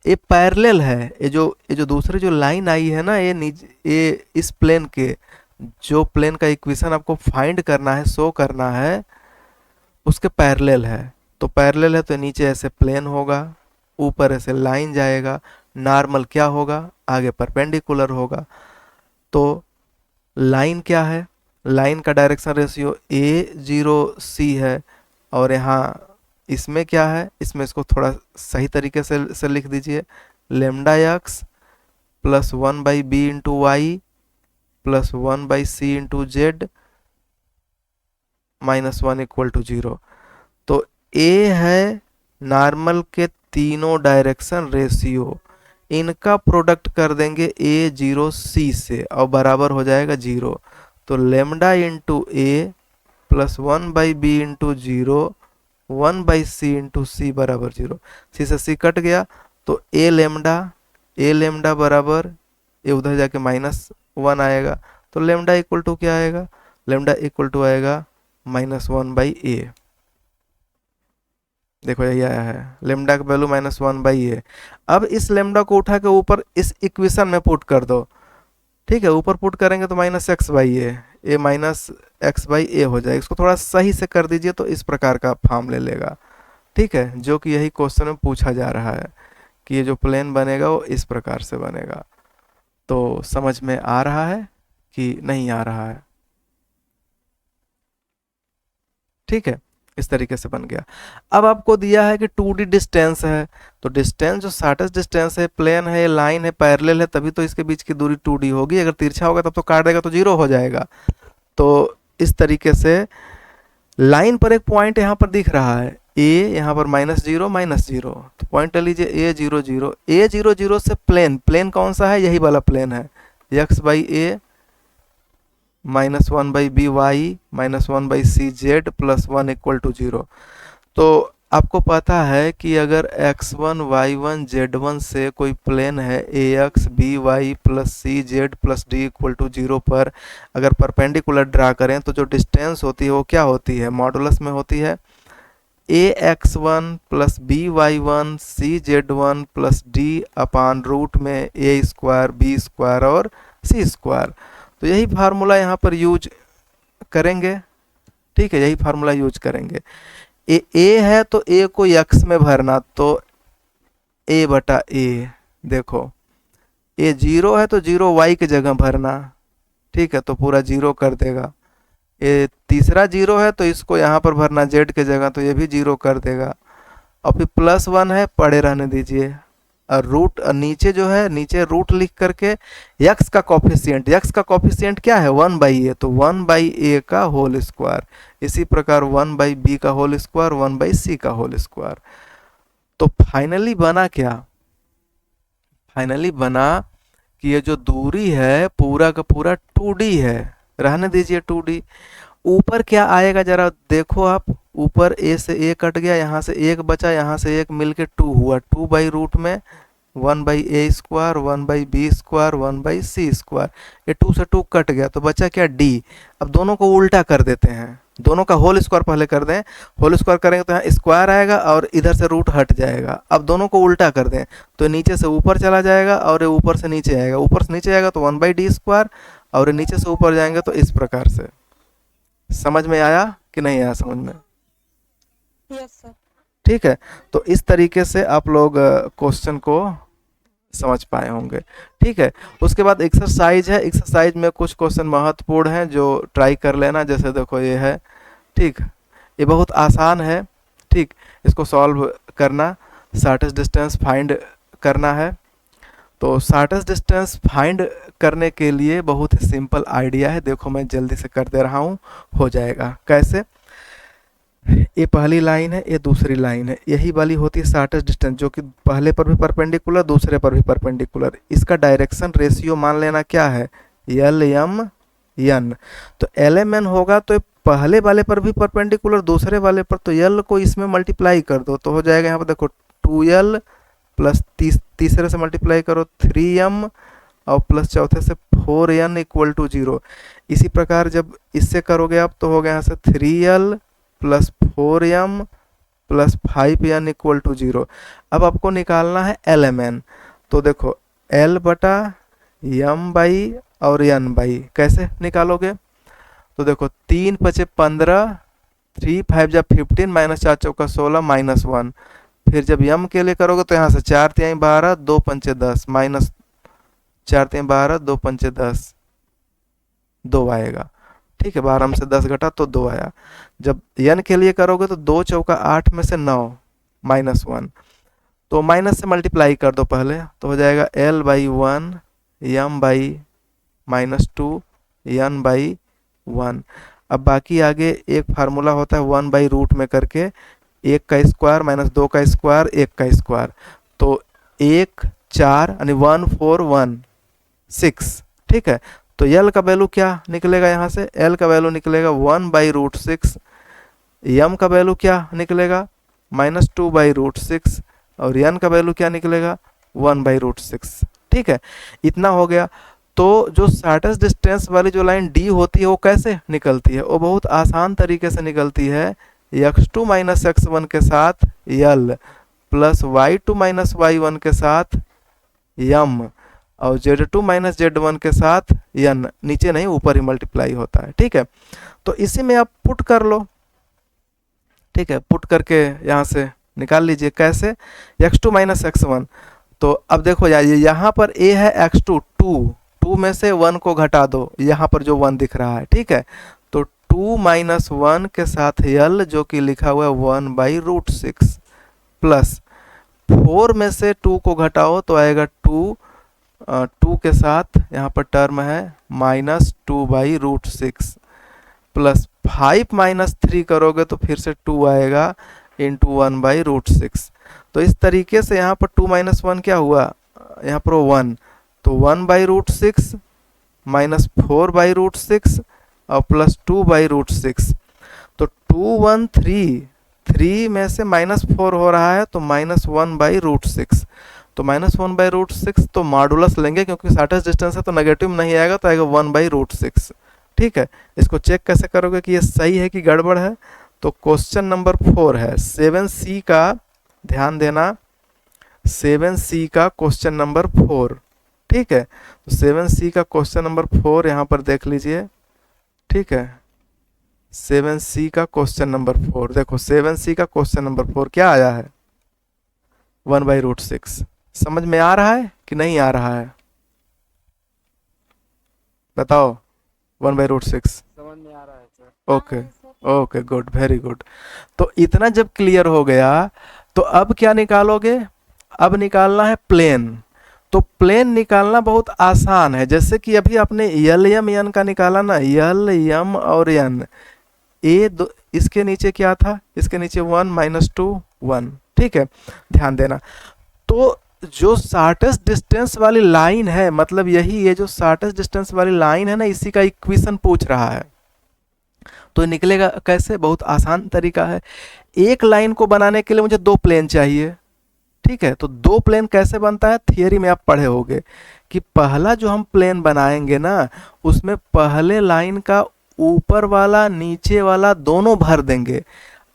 ये पैरेलल है, ये जो दूसरी जो लाइन आई है ना, ये इस प्लेन के, जो प्लेन का इक्वेशन आपको फाइंड करना है, शो करना है, उसके पैरेलल है। तो पैरेलल है तो नीचे ऐसे प्लेन होगा, ऊपर ऐसे लाइन जाएगा, नॉर्मल क्या होगा, आगे परपेंडिकुलर होगा। तो लाइन क्या है, लाइन का डायरेक्शन रेशियो ए जीरो सी है और यहाँ इसमें क्या है, इसमें इसको थोड़ा सही तरीके से लिख दीजिए, lambda X plus one by B into Y plus one by C into Z minus one equal to zero. तो ए है नॉर्मल के तीनों डायरेक्शन रेशियो, इनका प्रोडक्ट कर देंगे ए जीरो सी से और बराबर हो जाएगा जीरो। तो lambda into A plus 1/b into zero 1/c into C बराबर जीरो। सी से सी कट गया तो ए लेमडा बराबर ये उधर जाके -1 आएगा। तो लेमडा इक्वल टू क्या आएगा, लेमडा इक्वल टू आएगा -1/a। देखो यही आया है, लेमडा का वैल्यू -1/a। अब इस लेमडा को उठा के ऊपर इस इक्वेशन में पुट कर दो, ठीक है। ऊपर पुट करेंगे तो -x/a, ए -x/a हो जाएगा। इसको थोड़ा सही से कर दीजिए तो इस प्रकार का फॉर्म ले लेगा, ठीक है। जो कि यही क्वेश्चन में पूछा जा रहा है कि ये जो प्लेन बनेगा वो इस प्रकार से बनेगा। तो समझ में आ रहा है कि नहीं आ रहा है, ठीक है। इस तरीके से बन गया। अब आपको दिया है कि 2D डिस्टेंस है, तो डिस्टेंस जो शॉर्टेस्ट डिस्टेंस है, प्लेन है, लाइन है, पैरेलल है, तभी तो इसके बीच की दूरी 2D होगी। अगर तिरछा होगा तब तो काट देगा तो जीरो हो जाएगा। तो इस तरीके से लाइन पर एक पॉइंट यहाँ पर दिख रहा है ए, यहाँ पर -0 -0, तो पॉइंट ले लीजिए ए 0 0। ए 0 0 से प्लेन कौन सा है, यही वाला प्लेन है, x/a -1/b y -1/c z plus 1 equal to 0। तो आपको पता है कि अगर x1 y1 z1 से कोई प्लेन है ax by plus C Z plus D equal to 0 पर अगर परपेंडिकुलर ड्रा करें तो जो डिस्टेंस होती है वो क्या होती है, मॉडुलस में होती है ax1 plus by1 cz1 plus D upon root में a² b² और c²। तो यही फार्मूला यहाँ पर यूज करेंगे, ठीक है, यही फार्मूला यूज करेंगे। ए है तो ए को x में भरना, तो a/a। देखो ए 0 है तो 0 y की जगह भरना, ठीक है, तो पूरा 0 कर देगा। ये तीसरा 0 है तो इसको यहाँ पर भरना z के जगह, तो ये भी 0 कर देगा। और फिर +1 है, पड़े रहने दीजिए। और रूट नीचे जो है, नीचे रूट लिख करके x का कॉफिशिएंट क्या है 1/a, तो 1/a का होल स्क्वायर। इसी प्रकार 1/b का होल स्क्वायर 1/c का होल स्क्वायर। तो फाइनली बना क्या, फाइनली बना कि ये जो दूरी है पूरा का पूरा 2D है, रहने दीजिए 2D। ऊपर क्या आएगा जरा देखो आप, ऊपर a से a कट गया, यहाँ से 1 बचा, यहाँ से 1 मिलके 2 हुआ, 2/रूट में 1/a², 1/b², 1/c²। ये 2 से 2 कट गया तो बचा क्या d। अब दोनों को उल्टा कर देते हैं, दोनों का होल स्क्वायर पहले कर दें। होल स्क्वायर करेंगे तो यहाँ स्क्वायर आएगा और इधर से रूट हट जाएगा। अब दोनों को उल्टा कर दें तो नीचे से ऊपर चला जाएगा और ये ऊपर से नीचे आएगा, ऊपर से नीचे आएगा तो 1/d² और नीचे से ऊपर जाएंगे तो इस प्रकार से। समझ में आया कि नहीं आया समझ में? Yes sir. ठीक है, तो इस तरीके से आप लोग क्वेश्चन को समझ पाए होंगे, ठीक है। उसके बाद एक्सरसाइज है, एक्सरसाइज में कुछ क्वेश्चन महत्वपूर्ण हैं जो ट्राई कर लेना। जैसे देखो ये है, ठीक, ये बहुत आसान है, ठीक, इसको सॉल्व करना। शॉर्टेस्ट डिस्टेंस फाइंड करना है। तो शॉर्टेस्ट डिस्टेंस फाइंड करने के लिए बहुत ही सिंपल आइडिया है, देखो मैं जल्दी से कर दे रहा हूँ, हो जाएगा। कैसे, ये पहली लाइन है, ये दूसरी लाइन है, यही वाली होती है शॉर्टेस्ट डिस्टेंस, जो कि पहले पर भी परपेंडिकुलर दूसरे पर भी परपेंडिकुलर। इसका डायरेक्शन रेशियो मान लेना क्या है, LM/N। तो LMN होगा तो पहले वाले पर भी परपेंडिकुलर दूसरे वाले पर, तो L को इसमें मल्टीप्लाई कर दो तो हो जाएगा यहाँ पर देखो 2L प्लस तीसरे से मल्टीप्लाई करो 3M और प्लस चौथे से 4N इक्वल टू 0। इसी प्रकार जब इससे करोगे आप तो हो गया यहाँ से 3L plus 4M plus 5N equal to 0। अब आपको निकालना है LMN। तो देखो L/M/, और N/, कैसे निकालोगे, तो देखो 3 × 5 = 15, 3 × 5 = 15, -4 × 4 = 16, -1। फिर जब m के लिए करोगे तो यहाँ से 4 × 3 = 12, 2 × 5 = 10, -4 × 3 = 12, 2 × 5 = 10, 2 आएगा, ठीक है। 12 में से 10 घटा तो 2 आया। जब n के लिए करोगे तो 2 × 4 = 8 में से 9, -1। तो माइनस से मल्टीप्लाई कर दो पहले तो हो जाएगा L/1 M/-2 N/1। अब बाकी आगे एक फार्मूला होता है 1/रूट में करके 1 का स्क्वायर माइनस 2 का स्क्वायर 1 का स्क्वायर, तो 1 4 यानी 1 4 1 6। ठीक है, तो यल का वैल्यू क्या निकलेगा, यहाँ से एल का वैल्यू निकलेगा 1/√6, यम का वैल्यू क्या निकलेगा -2/√6, और यन का वैल्यू क्या निकलेगा 1/√6। ठीक है, इतना हो गया। तो जो शॉर्टेस्ट डिस्टेंस वाली जो लाइन डी होती है वो कैसे निकलती है, वो बहुत आसान तरीके से निकलती है, x2 माइनस x1 के साथ L plus y2 minus y1 के साथ यम और z2 माइनस z1 के साथ यन, नीचे नहीं ऊपर ही मल्टीप्लाई होता है। ठीक है, तो इसी में आप पुट कर लो। ठीक है, पुट करके यहाँ से निकाल लीजिए कैसे, x2 माइनस x1। तो अब देखो यार, यहाँ पर a है x2 2 में से 1 को घटा दो, यहाँ पर जो 1 दिख रहा है। ठीक है, तो 2 माइनस 1 के साथ यल जो कि लिखा हुआ है 1/√6 प्लस 4 में से 2 को घटाओ तो आएगा 2 के साथ यहाँ पर टर्म है -2/√6 प्लस 5 माइनस 3 करोगे तो फिर से 2 आएगा इंटू 1/√6। तो इस तरीके से यहाँ पर 2 माइनस 1 क्या हुआ, यहाँ पर 1, तो 1/√6 माइनस 4/√6 और प्लस 2/√6, तो 2 1 3 में से -4 हो रहा है तो -1/√6, तो -1/√6 तो मॉडुलस लेंगे क्योंकि शॉर्टेस्ट डिस्टेंस है तो नेगेटिव नहीं आएगा, तो आएगा 1/√6। ठीक है, इसको चेक कैसे करोगे कि ये सही है कि गड़बड़ है, तो क्वेश्चन नंबर 4 है 7C का, ध्यान देना 7C का क्वेश्चन नंबर 4। ठीक है, तो 7C का क्वेश्चन नंबर 4 यहाँ पर देख लीजिए। ठीक है, 7C का क्वेश्चन नंबर 4 देखो, 7C का क्वेश्चन नंबर 4 क्या आया है 1/√6। समझ में आ रहा है कि नहीं आ रहा है, बताओ 1/√6। समझ में आ रहा है sir. Okay okay, good, very good. तो इतना जब क्लियर हो गया तो अब क्या निकालोगे, अब निकालना है प्लेन। तो प्लेन निकालना बहुत आसान है, जैसे कि अभी आपने यल यम यन का निकाला ना, यल यम और यन, इसके नीचे क्या था, इसके नीचे 1 माइनस 2 1। ठीक है, ध्यान देना। तो जो शॉर्टेस्ट डिस्टेंस वाली लाइन है, मतलब यही ये जो शॉर्टेस्ट डिस्टेंस वाली लाइन है ना, इसी का इक्वेशन पूछ रहा है। तो निकलेगा कैसे, बहुत आसान तरीका है। एक लाइन को बनाने के लिए मुझे 2 प्लेन चाहिए। ठीक है, तो 2 प्लेन कैसे बनता है, थियरी में आप पढ़े होंगे कि पहला जो हम प्लेन बनाएंगे ना, उसमें पहले लाइन का ऊपर वाला नीचे वाला दोनों भर देंगे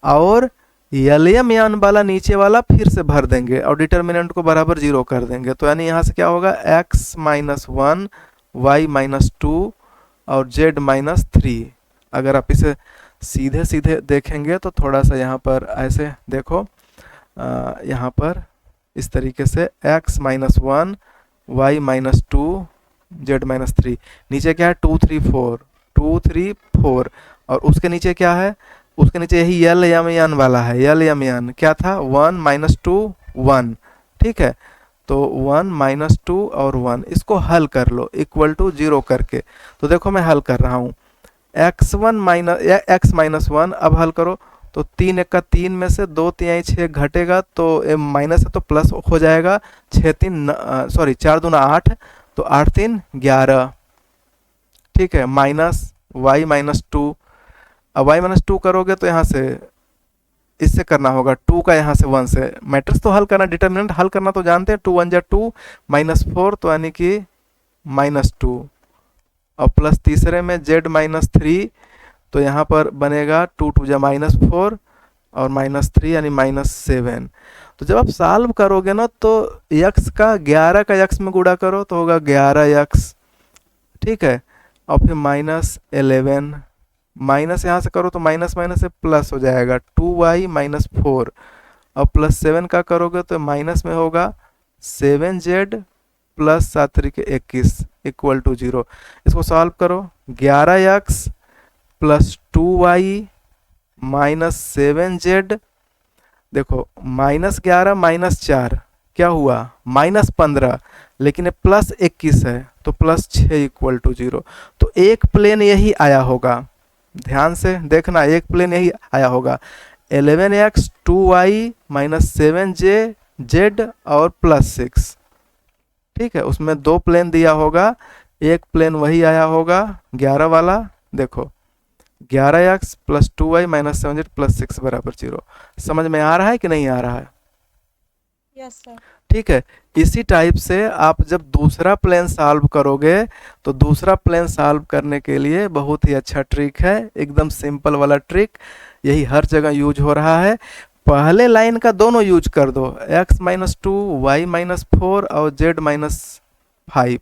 और यलयम यान वाला नीचे वाला फिर से भर देंगे और डिटर्मिनेंट को बराबर 0 कर देंगे। तो यानी यहाँ से क्या होगा, x माइनस 1 y माइनस 2 और z माइनस 3। अगर आप इसे सीधे सीधे देखेंगे तो थोड़ा सा यहाँ पर ऐसे देखो, यहाँ पर इस तरीके से x minus 1 y minus 2 z minus 3, नीचे क्या है 2 3 4 2 3 4, और उसके नीचे क्या है, उसके नीचे यही यल यम यन वाला है, यल यम यन क्या था 1 माइनस 2 1। ठीक है, तो 1 माइनस 2 और 1, इसको हल कर लो इक्वल टू 0 करके। तो देखो मैं हल कर रहा हूँ, x माइनस 1, अब हल करो तो 3 1 का 3 में से 2 3 6 घटेगा तो माइनस है तो प्लस हो जाएगा, 6 3 सॉरी 4 दूना 8, तो 8 3 11। ठीक है, माइनस y माइनस 2, अब y माइनस 2 करोगे तो यहाँ से इससे करना होगा 2 का यहाँ से 1 से मैट्रिक्स तो हल करना, डिटर्मिनेंट हल करना तो जानते हैं, 2 1 जा 2 माइनस 4 तो यानी कि माइनस 2, और प्लस तीसरे में z माइनस 3 तो यहाँ पर बनेगा 2 2 जा माइनस 4 और माइनस 3 यानी माइनस 7। तो जब आप सॉल्व करोगे ना तो x का 11 का x में गुणा करो तो होगा 11x। ठीक है, और फिर माइनस 11, माइनस यहाँ से करो तो माइनस माइनस से प्लस हो जाएगा 2y माइनस 4, और प्लस 7 का करोगे तो माइनस में होगा 7z प्लस 7 तरीके 21 इक्वल टू 0। इसको सॉल्व करो, 11x plus 2y minus 7z, देखो माइनस 11 माइनस 4 क्या हुआ माइनस 15, लेकिन ये प्लस 21 है तो प्लस 6 इक्वल टू 0। तो एक प्लेन यही आया होगा, ध्यान से देखना, एक प्लेन यही आया होगा। 11x 2y minus 7j z और +6। ठीक है, उसमें दो प्लेन दिया होगा, एक प्लेन वही आया होगा 11 वाला। देखो 11x plus 2y minus 7z plus 6 बराबर 0। समझ में आ रहा है कि नहीं आ रहा है? Yes sir. ठीक है, इसी टाइप से आप जब दूसरा प्लेन सॉल्व करोगे तो दूसरा प्लेन सॉल्व करने के लिए बहुत ही अच्छा ट्रिक है, एकदम सिंपल वाला ट्रिक, यही हर जगह यूज हो रहा है। पहले लाइन का दोनों यूज कर दो, x माइनस 2 वाई माइनस 4 और z माइनस 5।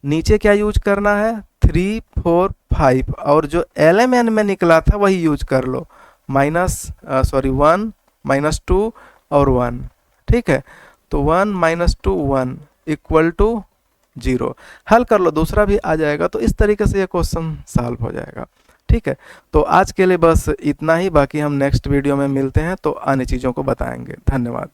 नीचे क्या यूज करना है, 3 4 5, और जो LMN में निकला था वही यूज कर लो, 1 माइनस 2 और 1। ठीक है, तो 1 माइनस 2 1 इक्वल टू 0। हल कर लो, दूसरा भी आ जाएगा। तो इस तरीके से ये क्वेश्चन सॉल्व हो जाएगा। ठीक है, तो आज के लिए बस इतना ही, बाकी हम नेक्स्ट वीडियो में मिलते हैं तो अन्य चीज़ों को बताएंगे। धन्यवाद।